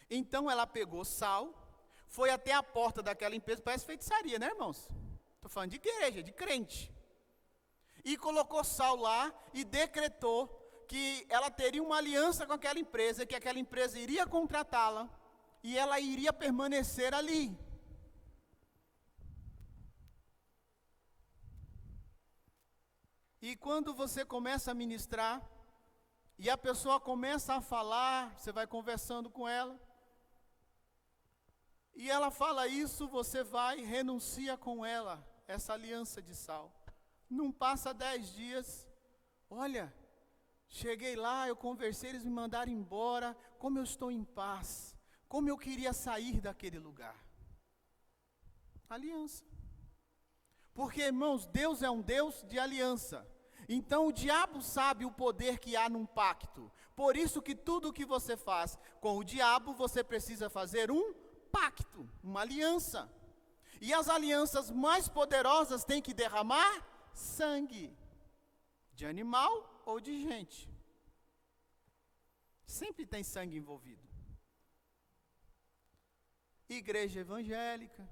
Então ela pegou sal, foi até a porta daquela empresa, parece feitiçaria, né, irmãos? Estou falando de igreja, de crente. E colocou sal lá e decretou que ela teria uma aliança com aquela empresa, que aquela empresa iria contratá-la e ela iria permanecer ali. E quando você começa a ministrar, e a pessoa começa a falar, você vai conversando com ela, e ela fala isso, você vai e renuncia com ela, essa aliança de sal. Não passa 10 dias, olha, cheguei lá, eu conversei, eles me mandaram embora, como eu estou em paz, como eu queria sair daquele lugar. Aliança. Porque, irmãos, Deus é um Deus de aliança. Então o diabo sabe o poder que há num pacto. Por isso que tudo que você faz com o diabo, você precisa fazer um pacto, uma aliança. E as alianças mais poderosas têm que derramar sangue, de animal ou de gente. Sempre tem sangue envolvido. Igreja evangélica.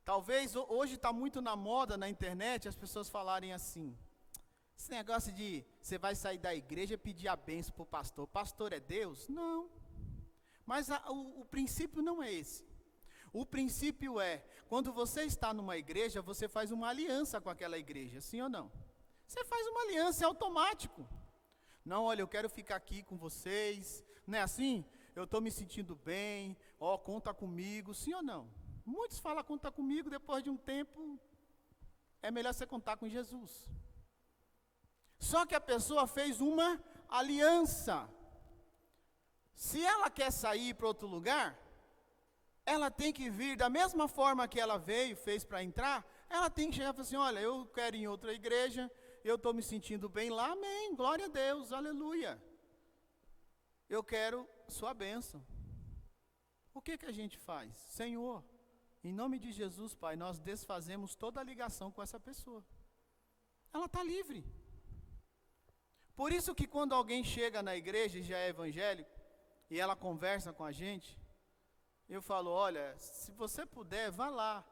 Talvez hoje está muito na moda na internet as pessoas falarem assim, esse negócio de você vai sair da igreja e pedir a bênção para o pastor. Pastor é Deus? Não. Mas o princípio não é esse. O princípio é, quando você está numa igreja, você faz uma aliança com aquela igreja, sim ou não? Você faz uma aliança, é automático. Não, olha, eu quero ficar aqui com vocês, não é assim? Eu estou me sentindo bem, conta comigo, sim ou não? Muitos falam conta comigo, depois de um tempo, é melhor você contar com Jesus. Só que a pessoa fez uma aliança. Se ela quer sair para outro lugar, ela tem que vir da mesma forma que ela veio, fez para entrar, ela tem que chegar e falar assim, olha, eu quero ir em outra igreja, eu estou me sentindo bem lá, amém, glória a Deus, aleluia. Eu quero sua bênção. O que a gente faz? Senhor, em nome de Jesus, Pai, nós desfazemos toda a ligação com essa pessoa. Ela está livre. Por isso que quando alguém chega na igreja e já é evangélico, e ela conversa com a gente, eu falo, olha, se você puder, vá lá,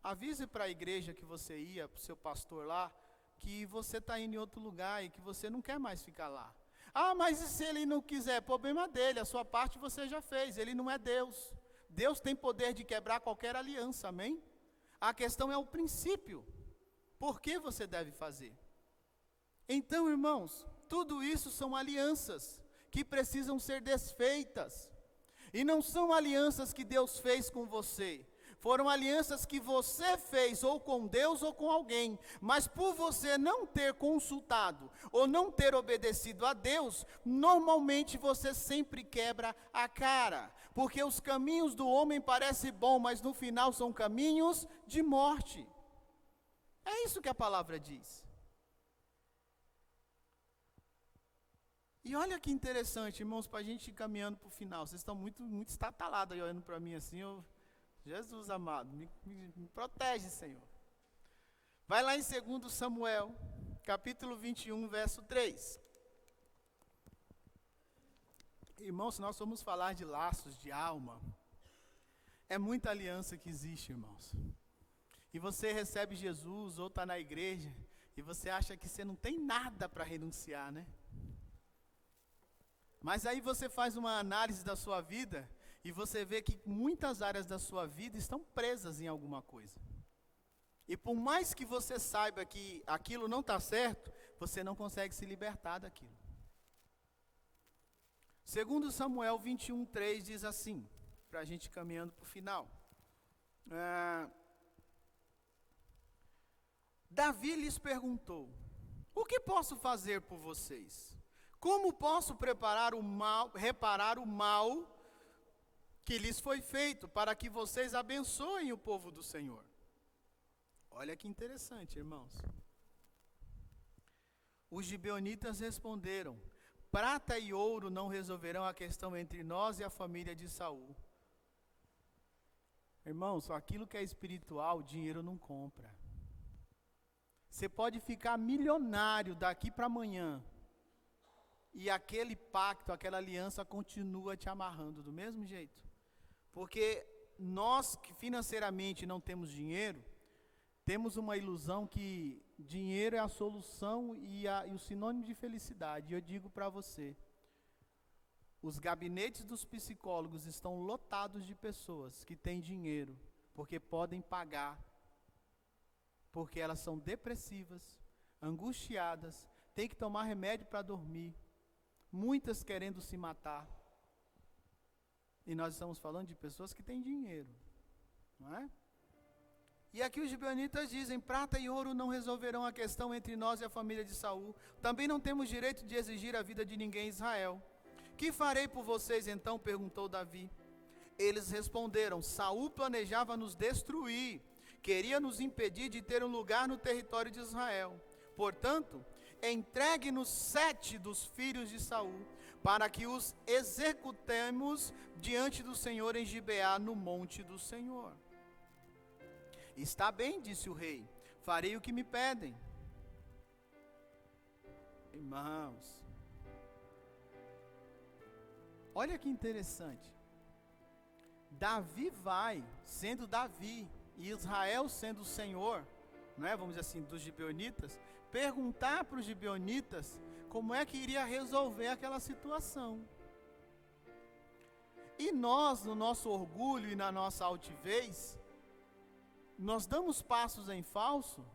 avise para a igreja que você ia, para o seu pastor lá, que você está indo em outro lugar e que você não quer mais ficar lá. Ah, mas e se ele não quiser? Problema dele, a sua parte você já fez, ele não é Deus. Deus tem poder de quebrar qualquer aliança, amém? A questão é o princípio. Por que você deve fazer? Então, irmãos, tudo isso são alianças que precisam ser desfeitas. E não são alianças que Deus fez com você. Foram alianças que você fez ou com Deus ou com alguém. Mas por você não ter consultado ou não ter obedecido a Deus, normalmente você sempre quebra a cara. Porque os caminhos do homem parecem bons, mas no final são caminhos de morte. É isso que a palavra diz. E olha que interessante, irmãos, para a gente ir caminhando para o final. Vocês estão muito estatalados aí olhando para mim assim. Jesus amado, me protege, Senhor. Vai lá em 2 Samuel, capítulo 21, verso 3. Irmãos, se nós formos falar de laços de alma, é muita aliança que existe, irmãos. E você recebe Jesus ou está na igreja e você acha que você não tem nada para renunciar, né? Mas aí você faz uma análise da sua vida e você vê que muitas áreas da sua vida estão presas em alguma coisa. E por mais que você saiba que aquilo não está certo, você não consegue se libertar daquilo. Segundo Samuel 21:3 diz assim, para a gente caminhando para o final. Davi lhes perguntou: o que posso fazer por vocês? Como posso reparar o mal que lhes foi feito, para que vocês abençoem o povo do Senhor? Olha que interessante, irmãos. Os gibeonitas responderam: prata e ouro não resolverão a questão entre nós e a família de Saul. Irmãos, aquilo que é espiritual, dinheiro não compra. Você pode ficar milionário daqui para amanhã, e aquele pacto, aquela aliança continua te amarrando do mesmo jeito. Porque nós que financeiramente não temos dinheiro, temos uma ilusão que dinheiro é a solução e o sinônimo de felicidade. E eu digo para você, os gabinetes dos psicólogos estão lotados de pessoas que têm dinheiro, porque podem pagar, porque elas são depressivas, angustiadas, têm que tomar remédio para dormir, muitas querendo se matar. E nós estamos falando de pessoas que têm dinheiro, não é? E aqui os gibeonitas dizem: prata e ouro não resolverão a questão entre nós e a família de Saul. Também não temos direito de exigir a vida de ninguém em Israel. Que farei por vocês então? Perguntou Davi. Eles responderam: Saul planejava nos destruir, queria nos impedir de ter um lugar no território de Israel. Portanto, entregue-nos 7 dos filhos de Saul, para que os executemos diante do Senhor em Gibeá, no monte do Senhor. Está bem, disse o rei, farei o que me pedem. Irmãos, olha que interessante. Davi vai, sendo Davi, e Israel sendo o Senhor, não é, vamos dizer assim, dos gibeonitas, perguntar para os gibeonitas como é que iria resolver aquela situação. E nós, no nosso orgulho e na nossa altivez, nós damos passos em falso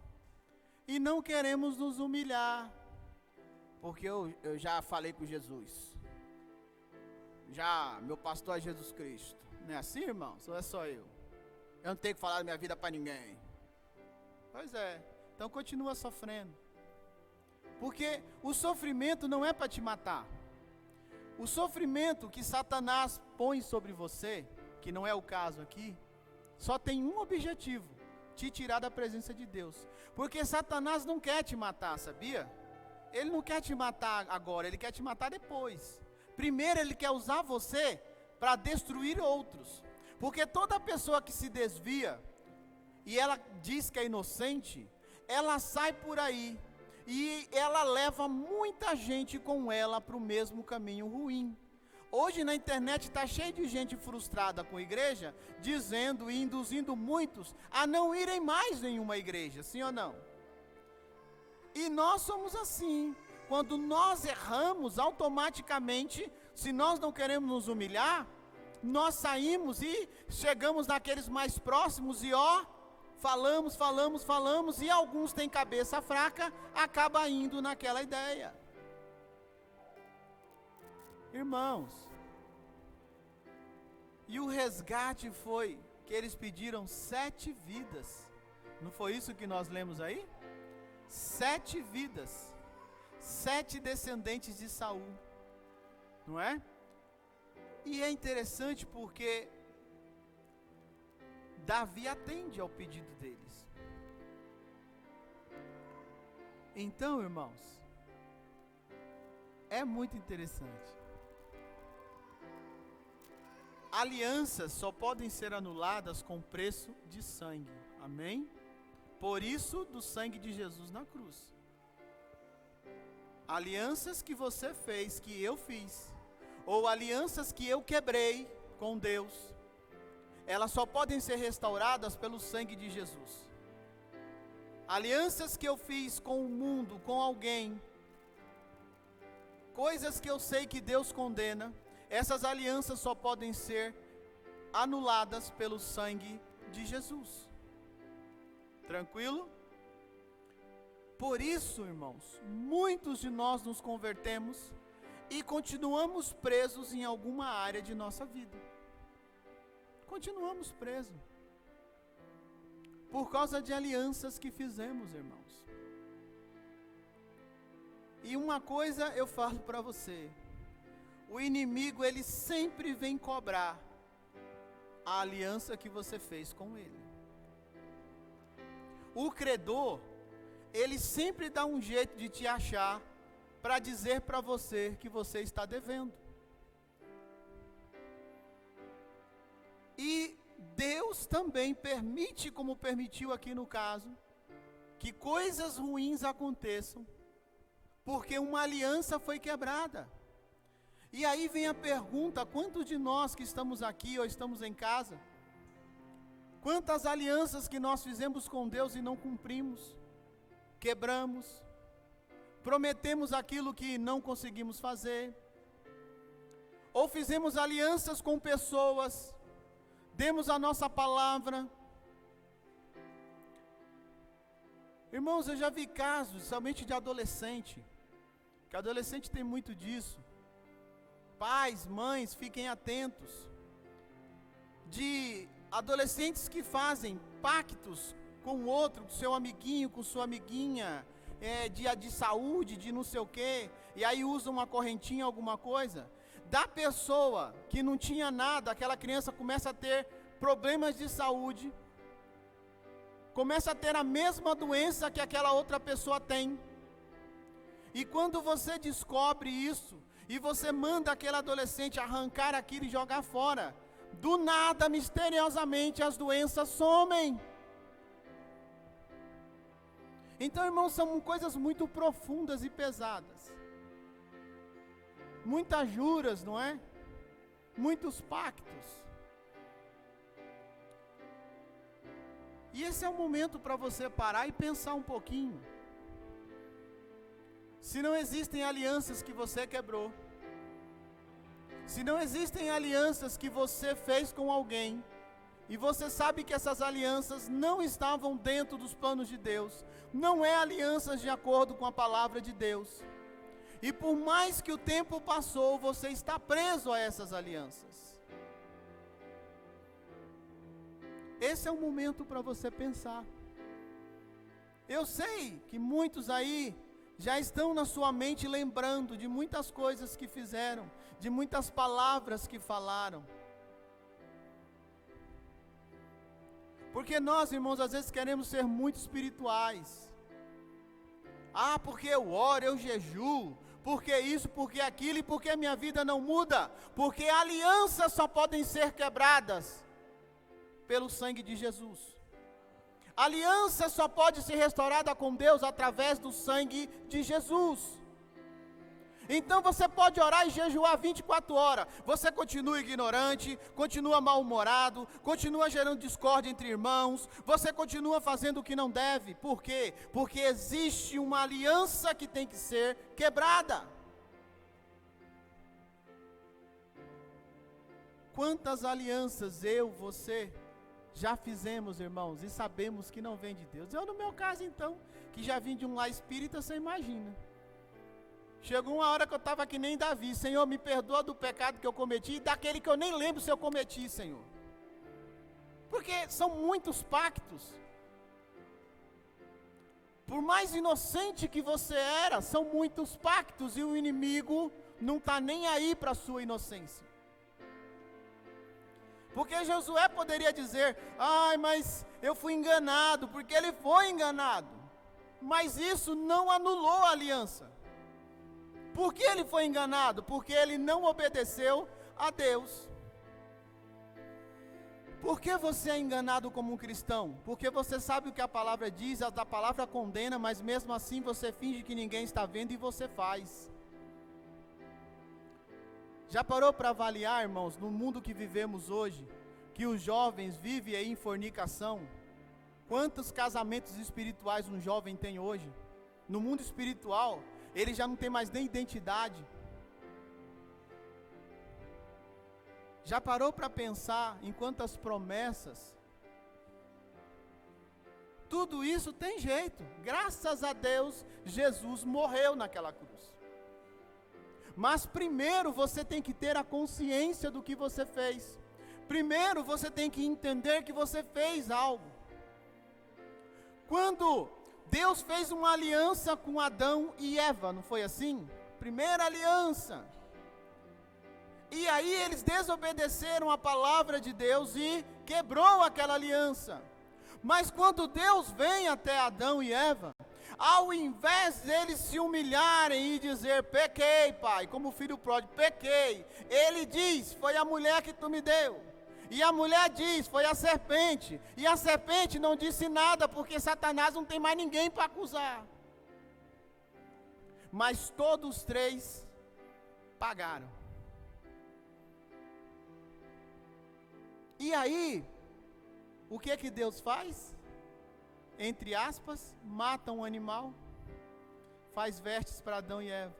e não queremos nos humilhar, porque eu já falei com Jesus, já meu pastor é Jesus Cristo. Não é assim, irmãos? Ou é só eu? Eu não tenho que falar da minha vida para ninguém. Pois é, então continua sofrendo, porque o sofrimento não é para te matar. O sofrimento que Satanás põe sobre você, que não é o caso aqui, só tem um objetivo: te tirar da presença de Deus. Porque Satanás não quer te matar, sabia? Ele não quer te matar agora, ele quer te matar depois. Primeiro ele quer usar você para destruir outros. Porque toda pessoa que se desvia, e ela diz que é inocente, ela sai por aí, e ela leva muita gente com ela para o mesmo caminho ruim. Hoje na internet está cheio de gente frustrada com a igreja, dizendo e induzindo muitos a não irem mais em uma igreja, sim ou não? E nós somos assim. Quando nós erramos, automaticamente, se nós não queremos nos humilhar, nós saímos e chegamos naqueles mais próximos e falamos, e alguns têm cabeça fraca, acaba indo naquela ideia. Irmãos, e o resgate foi que eles pediram 7 vidas. Não foi isso que nós lemos aí? 7 vidas, 7 descendentes de Saul, não é? E é interessante porque Davi atende ao pedido deles. Então, irmãos, é muito interessante. Alianças só podem ser anuladas com preço de sangue. Amém? Por isso, do sangue de Jesus na cruz. Alianças que você fez, que eu fiz, ou alianças que eu quebrei com Deus, elas só podem ser restauradas pelo sangue de Jesus. Alianças que eu fiz com o mundo, com alguém, coisas que eu sei que Deus condena, essas alianças só podem ser anuladas pelo sangue de Jesus. Tranquilo? Por isso, irmãos, muitos de nós nos convertemos e continuamos presos em alguma área de nossa vida. Continuamos presos. Por causa de alianças que fizemos, irmãos. E uma coisa eu falo para você. O inimigo, ele sempre vem cobrar a aliança que você fez com ele. O credor, ele sempre dá um jeito de te achar para dizer para você que você está devendo. E Deus também permite, como permitiu aqui no caso, que coisas ruins aconteçam, porque uma aliança foi quebrada. E aí vem a pergunta: quantos de nós que estamos aqui ou estamos em casa, quantas alianças que nós fizemos com Deus e não cumprimos, quebramos, prometemos aquilo que não conseguimos fazer, ou fizemos alianças com pessoas, demos a nossa palavra. Irmãos, eu já vi casos, somente de adolescente, que adolescente tem muito disso. Pais, mães, fiquem atentos, de adolescentes que fazem pactos com o outro, com seu amiguinho, com sua amiguinha, de saúde, de não sei o quê, e aí usam uma correntinha, alguma coisa. Da pessoa que não tinha nada, aquela criança começa a ter problemas de saúde, começa a ter a mesma doença que aquela outra pessoa tem. E quando você descobre isso, e você manda aquele adolescente arrancar aquilo e jogar fora, do nada, misteriosamente, as doenças somem. Então, irmãos, são coisas muito profundas e pesadas. Muitas juras, não é? Muitos pactos. E esse é o momento para você parar e pensar um pouquinho. Se não existem alianças que você quebrou, se não existem alianças que você fez com alguém, e você sabe que essas alianças não estavam dentro dos planos de Deus, não é alianças de acordo com a palavra de Deus, e por mais que o tempo passou, você está preso a essas alianças. Esse é o momento para você pensar. Eu sei que muitos aí já estão na sua mente lembrando de muitas coisas que fizeram, de muitas palavras que falaram. Porque nós, irmãos, às vezes queremos ser muito espirituais. Ah, porque eu oro, eu jejuo, porque isso, porque aquilo, e porque a minha vida não muda. Porque alianças só podem ser quebradas pelo sangue de Jesus. Aliança só pode ser restaurada com Deus através do sangue de Jesus. Então você pode orar e jejuar 24 horas. Você continua ignorante, continua mal-humorado, continua gerando discórdia entre irmãos. Você continua fazendo o que não deve. Por quê? Porque existe uma aliança que tem que ser quebrada. Quantas alianças eu, você já fizemos, irmãos, e sabemos que não vem de Deus. Eu, no meu caso, então, que já vim de um lar espírita, você imagina. Chegou uma hora que eu estava que nem Davi: Senhor, me perdoa do pecado que eu cometi, e daquele que eu nem lembro se eu cometi, Senhor. Porque são muitos pactos. Por mais inocente que você era, são muitos pactos, e o inimigo não está nem aí para a sua inocência. Porque Josué poderia dizer: ai, mas eu fui enganado, porque ele foi enganado. Mas isso não anulou a aliança. Por que ele foi enganado? Porque ele não obedeceu a Deus. Por que você é enganado como um cristão? Porque você sabe o que a palavra diz, a palavra condena, mas mesmo assim você finge que ninguém está vendo e você faz. Já parou para avaliar, irmãos, no mundo que vivemos hoje, que os jovens vivem aí em fornicação? Quantos casamentos espirituais um jovem tem hoje? No mundo espiritual, ele já não tem mais nem identidade. Já parou para pensar em quantas promessas Tudo isso tem jeito. Graças a Deus, Jesus morreu naquela cruz. Mas primeiro você tem que ter a consciência do que você fez. Primeiro você tem que entender que você fez algo. Quando Deus fez uma aliança com Adão e Eva, não foi assim? Primeira aliança. E aí eles desobedeceram a palavra de Deus e quebrou aquela aliança. Mas quando Deus vem até Adão e Eva, ao invés deles se humilharem e dizer, pequei, pai, como o filho pródigo, pequei, ele diz, foi a mulher que tu me deu. E a mulher diz, foi a serpente. E a serpente não disse nada, porque Satanás não tem mais ninguém para acusar. Mas todos três pagaram. E aí, o que Deus faz? Entre aspas, mata um animal, faz vestes para Adão e Eva.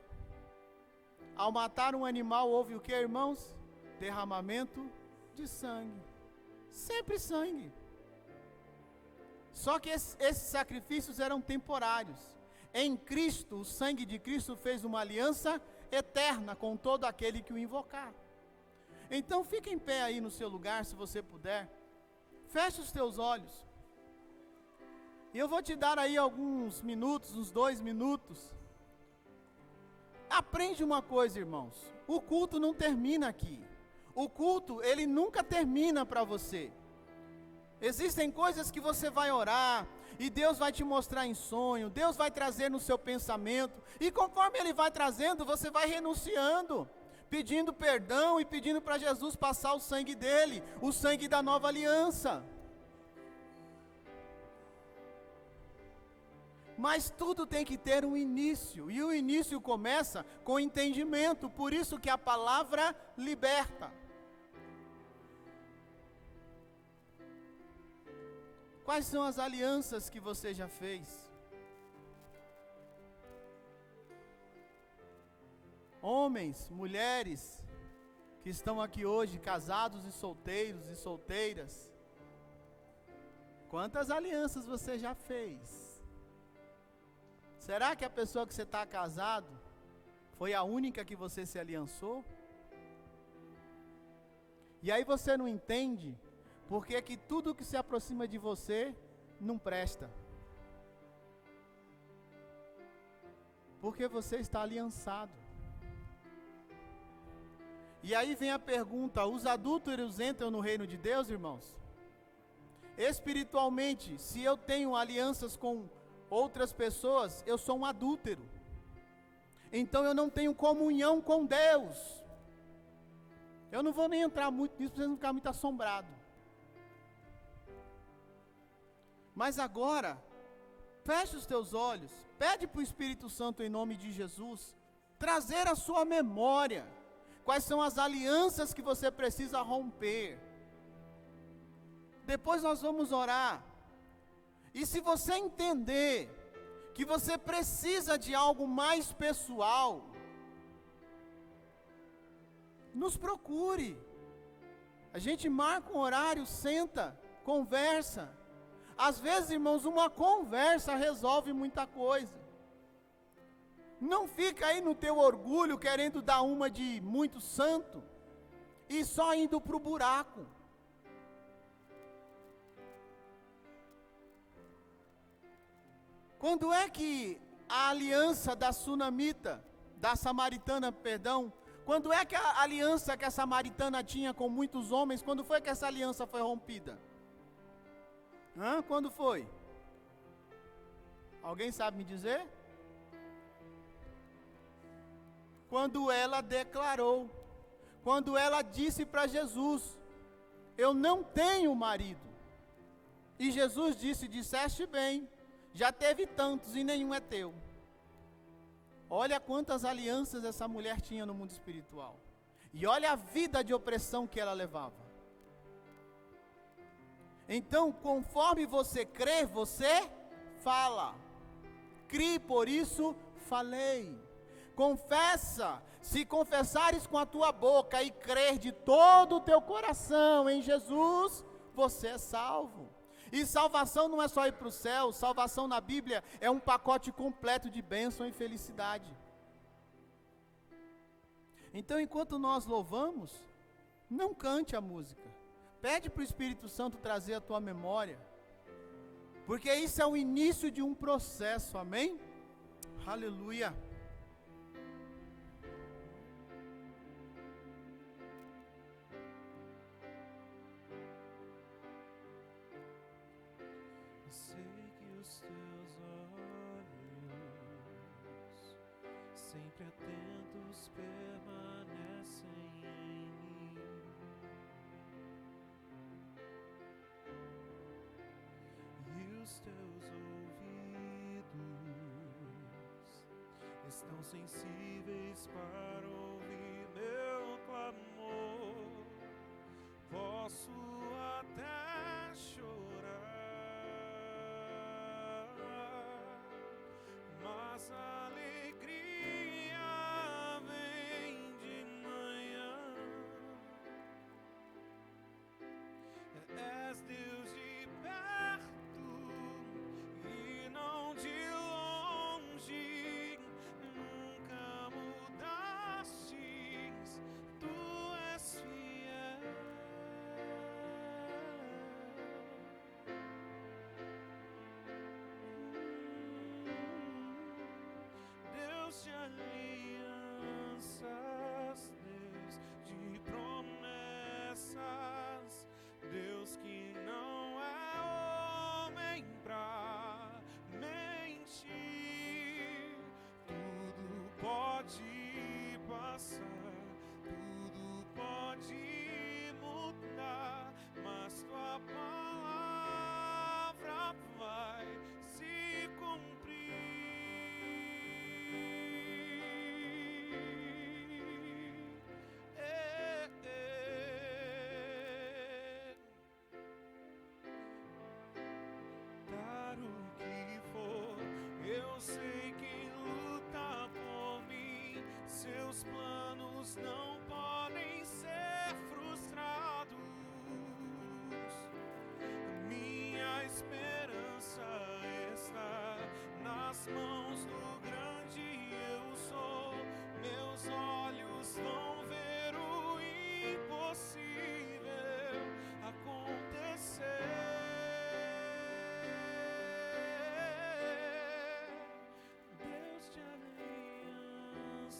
Ao matar um animal, houve o que, irmãos? Derramamento de sangue. Sempre sangue. Só que esses sacrifícios eram temporários. Em Cristo, o sangue de Cristo fez uma aliança eterna com todo aquele que o invocar. Então fique em pé aí no seu lugar, se você puder. Feche os teus olhos. E eu vou te dar aí alguns minutos, uns 2 minutos. Aprende uma coisa, irmãos. O culto não termina aqui. O culto, ele nunca termina para você. Existem coisas que você vai orar, e Deus vai te mostrar em sonho, Deus vai trazer no seu pensamento, e conforme Ele vai trazendo, você vai renunciando, pedindo perdão e pedindo para Jesus passar o sangue dele, o sangue da nova aliança. Mas tudo tem que ter um início, e o início começa com entendimento, por isso que a palavra liberta. Quais são as alianças que você já fez? Homens, mulheres, que estão aqui hoje, casados e solteiras, quantas alianças você já fez? Será que a pessoa que você está casado foi a única que você se aliançou? E aí você não entende porque que tudo que se aproxima de você não presta. Porque você está aliançado. E aí vem a pergunta, os adúlteros entram no reino de Deus, irmãos? Espiritualmente, se eu tenho alianças com outras pessoas, eu sou um adúltero. Então eu não tenho comunhão com Deus. Eu não vou nem entrar muito nisso, para vocês não ficarem muito assombrados. Mas agora, feche os teus olhos, pede para o Espírito Santo em nome de Jesus, trazer à sua memória, quais são as alianças que você precisa romper. Depois nós vamos orar. E se você entender que você precisa de algo mais pessoal, nos procure. A gente marca um horário, senta, conversa. Às vezes, irmãos, uma conversa resolve muita coisa. Não fica aí no teu orgulho querendo dar uma de muito santo e só indo para o buraco. Quando é que a aliança da sunamita, da samaritana, quando é que a aliança que a samaritana tinha com muitos homens, quando foi que essa aliança foi rompida? Quando foi? Alguém sabe me dizer? Quando ela declarou, quando ela disse para Jesus, eu não tenho marido. E Jesus disse, disseste bem, já teve tantos e nenhum é teu. Olha quantas alianças essa mulher tinha no mundo espiritual. E olha a vida de opressão que ela levava. Então, conforme você crê, você fala. Crie, por isso falei. Confessa, se confessares com a tua boca e crer de todo o teu coração em Jesus, você é salvo. E salvação não é só ir para o céu, salvação na Bíblia é um pacote completo de bênção e felicidade. Então, enquanto nós louvamos, não cante a música. Pede para o Espírito Santo trazer a tua memória. Porque isso é o início de um processo, amém? Aleluia. Sei que os teus olhos, sempre atentos, permanecem em mim. E os teus ouvidos estão sensíveis para ouvir meu clamor. Posso até chorar, mas a alegria vem de manhã. És Deus de perto e não de longe, nunca mudastes, tu és fiel. Deus de alianças, Deus de promessas, Deus que não é homem pra mentir. Tudo pode passar, tudo pode mudar, mas tua palavra vai se cumprir. Dar o que for, eu sei quem luta por mim. Seus planos não podem ser frustrados. Minha esperança está nas mãos do grande eu sou. Meus olhos vão ver o impossível acontecer. Deus de alianças,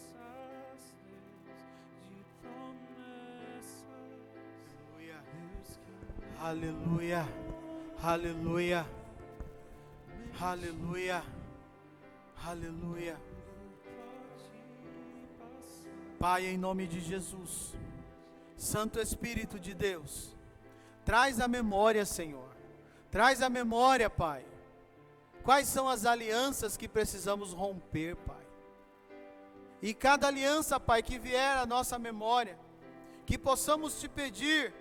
Deus de promessas, Deus que Aleluia. Aleluia. Aleluia. Aleluia. Pai, em nome de Jesus, Santo Espírito de Deus, traz a memória, Senhor. Traz a memória, Pai. Quais são as alianças que precisamos romper, Pai? E cada aliança, Pai, que vier à nossa memória, que possamos te pedir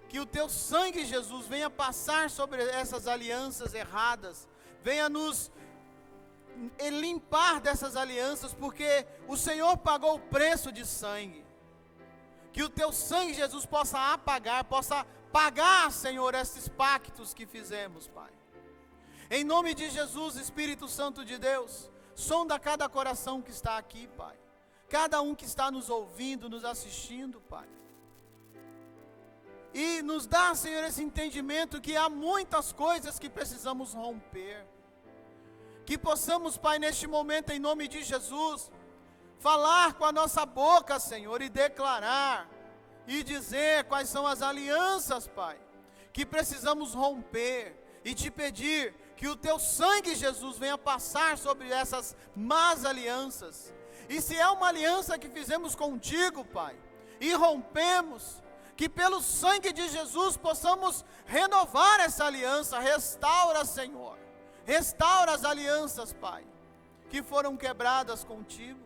que o teu sangue, Jesus, venha passar sobre essas alianças erradas, venha nos limpar dessas alianças, porque o Senhor pagou o preço de sangue. Que o teu sangue, Jesus, possa apagar, possa pagar, Senhor, esses pactos que fizemos, Pai. Em nome de Jesus, Espírito Santo de Deus, sonda cada coração que está aqui, Pai. Cada um que está nos ouvindo, nos assistindo, Pai. E nos dá, Senhor, esse entendimento que há muitas coisas que precisamos romper. Que possamos, Pai, neste momento, em nome de Jesus, falar com a nossa boca, Senhor, e declarar, e dizer quais são as alianças, Pai, que precisamos romper, e te pedir que o teu sangue, Jesus, venha passar sobre essas más alianças. E se é uma aliança que fizemos contigo, Pai, e rompemos, que pelo sangue de Jesus possamos renovar essa aliança. Restaura, Senhor, restaura as alianças, Pai, que foram quebradas contigo,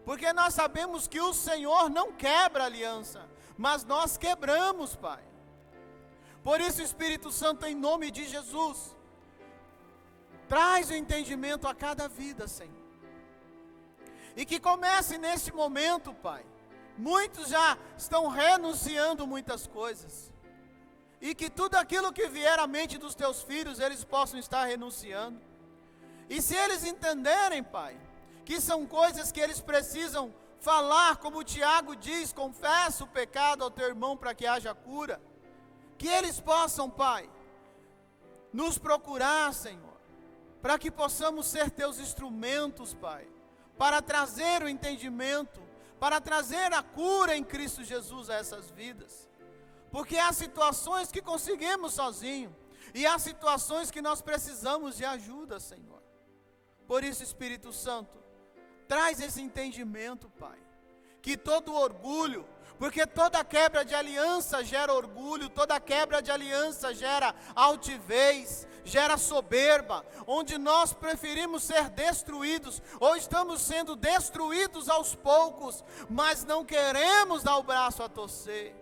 porque nós sabemos que o Senhor não quebra aliança, mas nós quebramos, Pai. Por isso, Espírito Santo, em nome de Jesus, traz o entendimento a cada vida, Senhor, e que comece neste momento, Pai. Muitos já estão renunciando muitas coisas, E que tudo aquilo que vier à mente dos teus filhos, eles possam estar renunciando. E se eles entenderem, Pai, que são coisas que eles precisam falar, como o Tiago diz, confessa o pecado ao teu irmão para que haja cura. Que eles possam, Pai, nos procurar, Senhor, para que possamos ser teus instrumentos, Pai, para trazer o entendimento, para trazer a cura em Cristo Jesus a essas vidas. Porque há situações que conseguimos sozinho, e há situações que nós precisamos de ajuda, Senhor. Por isso, Espírito Santo, traz esse entendimento, Pai, que todo orgulho, porque toda quebra de aliança gera orgulho, toda quebra de aliança gera altivez, gera soberba, onde nós preferimos ser destruídos, ou estamos sendo destruídos aos poucos, mas não queremos dar o braço a torcer.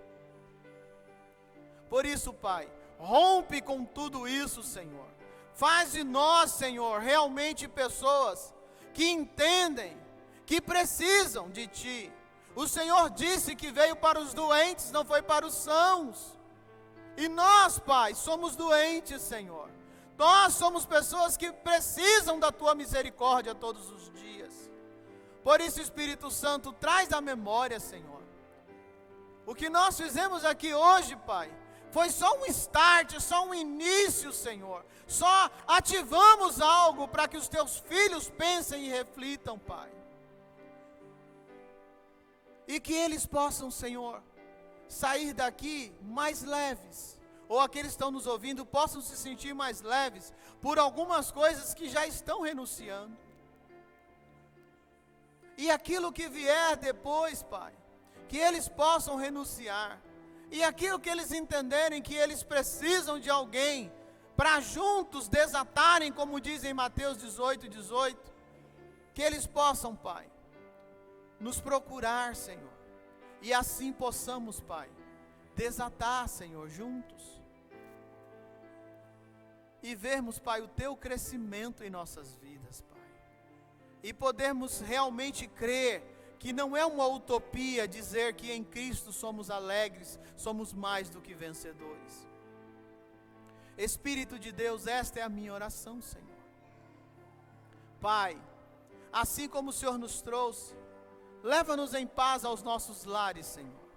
Por isso, Pai, rompe com tudo isso, Senhor. Faz de nós, Senhor, realmente pessoas que entendem, que precisam de Ti. O Senhor disse que veio para os doentes, não foi para os sãos. E nós, Pai, somos doentes, Senhor. Nós somos pessoas que precisam da Tua misericórdia todos os dias. Por isso, Espírito Santo, traz à memória, Senhor. O que nós fizemos aqui hoje, Pai, foi só um start, só um início, Senhor. Só ativamos algo para que os Teus filhos pensem e reflitam, Pai. E que eles possam, Senhor, sair daqui mais leves. Ou aqueles que estão nos ouvindo possam se sentir mais leves por algumas coisas que já estão renunciando. E aquilo que vier depois, Pai, que eles possam renunciar. E aquilo que eles entenderem que eles precisam de alguém para juntos desatarem, como diz em Mateus 18:18, que eles possam, Pai, nos procurar, Senhor, e assim possamos, Pai, desatar, Senhor, juntos, e vermos, Pai, o Teu crescimento em nossas vidas, Pai, e podermos realmente crer que não é uma utopia dizer que em Cristo somos alegres, somos mais do que vencedores. Espírito de Deus, esta é a minha oração, Senhor. Pai, assim como o Senhor nos trouxe, leva-nos em paz aos nossos lares, Senhor.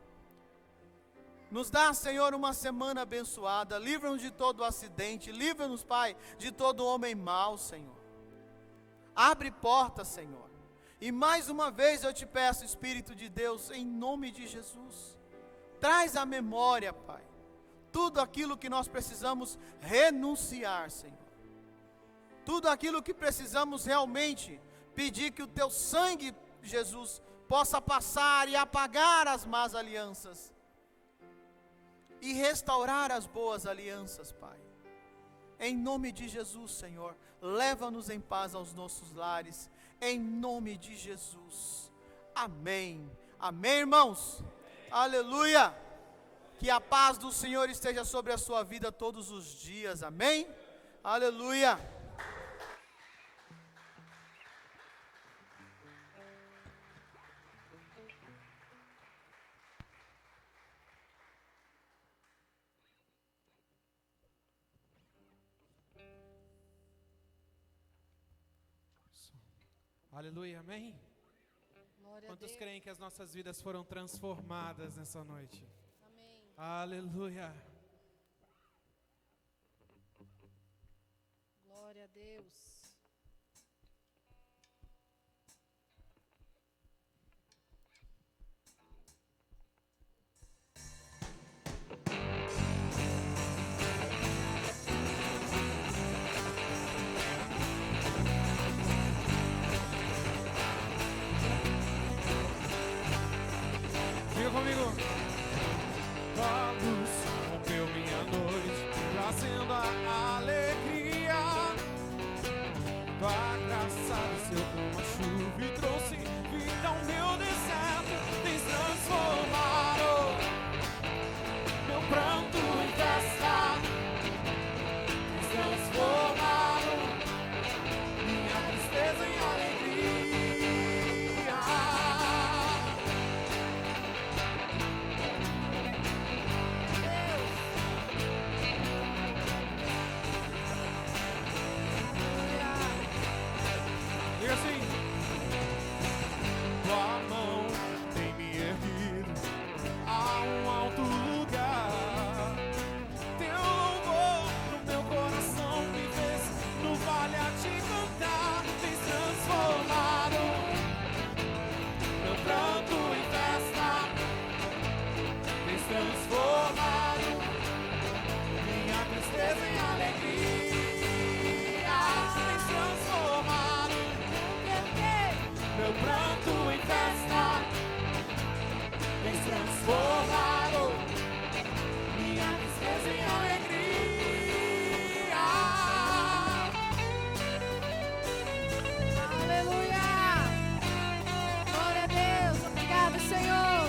Nos dá, Senhor, uma semana abençoada, livra-nos de todo acidente, livra-nos, Pai, de todo homem mau, Senhor. Abre portas, Senhor. E mais uma vez eu te peço, Espírito de Deus, em nome de Jesus, traz à memória, Pai, tudo aquilo que nós precisamos renunciar, Senhor. Tudo aquilo que precisamos realmente pedir que o Teu sangue, Jesus, possa passar e apagar as más alianças e restaurar as boas alianças, Pai. Em nome de Jesus, Senhor, leva-nos em paz aos nossos lares, em nome de Jesus. Amém. Amém, irmãos? Amém. Aleluia. Que a paz do Senhor esteja sobre a sua vida todos os dias. Amém? Aleluia. Aleluia, amém? Glória Quantos a Deus. creem que as nossas vidas foram transformadas nessa noite? Amém. Aleluia. Glória a Deus. Diga comigo. Tua luz rompeu minha noite, trazendo a alegria. Tua graça desceu como a chuva e trouxe vida ao meu deserto. Tens transformado meu pranto em festa. Tens transformado minha tristeza em alegria. Diga assim. Tua mão tem me erguido a um alto lugar. Teu louvor no meu coração me fez no vale a te cantar. Tens transformado meu pranto em festa. Tens transformado minha tristeza em alegria. Tens transformado meu pranto em festa. Tens transformado minha tristeza em alegria. Aleluia. Glória a Deus. Obrigado, Senhor.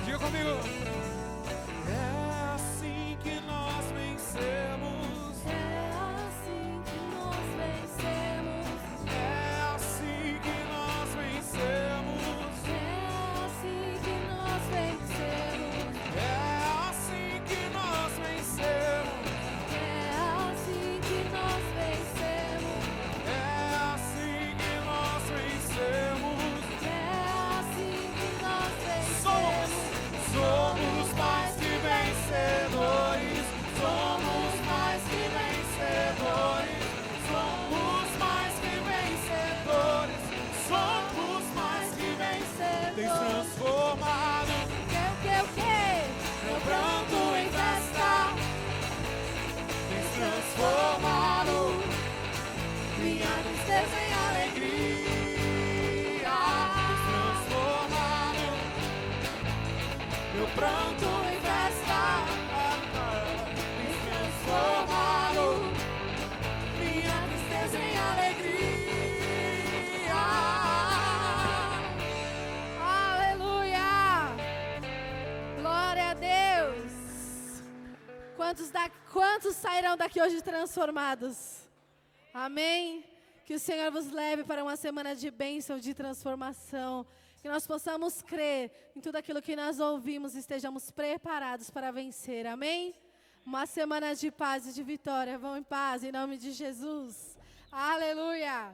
Diga comigo. É assim que nós vencemos. É assim que nós vencemos. É assim que nós vencemos. É assim que nós vencemos. É assim que nós vencemos. É assim que nós vencemos. É assim que nós vencemos. É assim que nós vencemos. Somos mais que vencedores. Somos mais que vencedores. Somos mais que vencedores. Somos mais que vencedores. Tens transformado O quê? meu pranto em festa. Tens transformado minha tristeza em alegria. Tens transformado meu pranto em festa. Tens transformado minha tristeza em alegria. Aleluia! Glória a Deus! Quantos sairão daqui hoje transformados? Amém? Que o Senhor vos leve para uma semana de bênção, de transformação. Que nós possamos crer em tudo aquilo que nós ouvimos e estejamos preparados para vencer. Amém? Uma semana de paz e de vitória. Vão em paz, em nome de Jesus. Aleluia!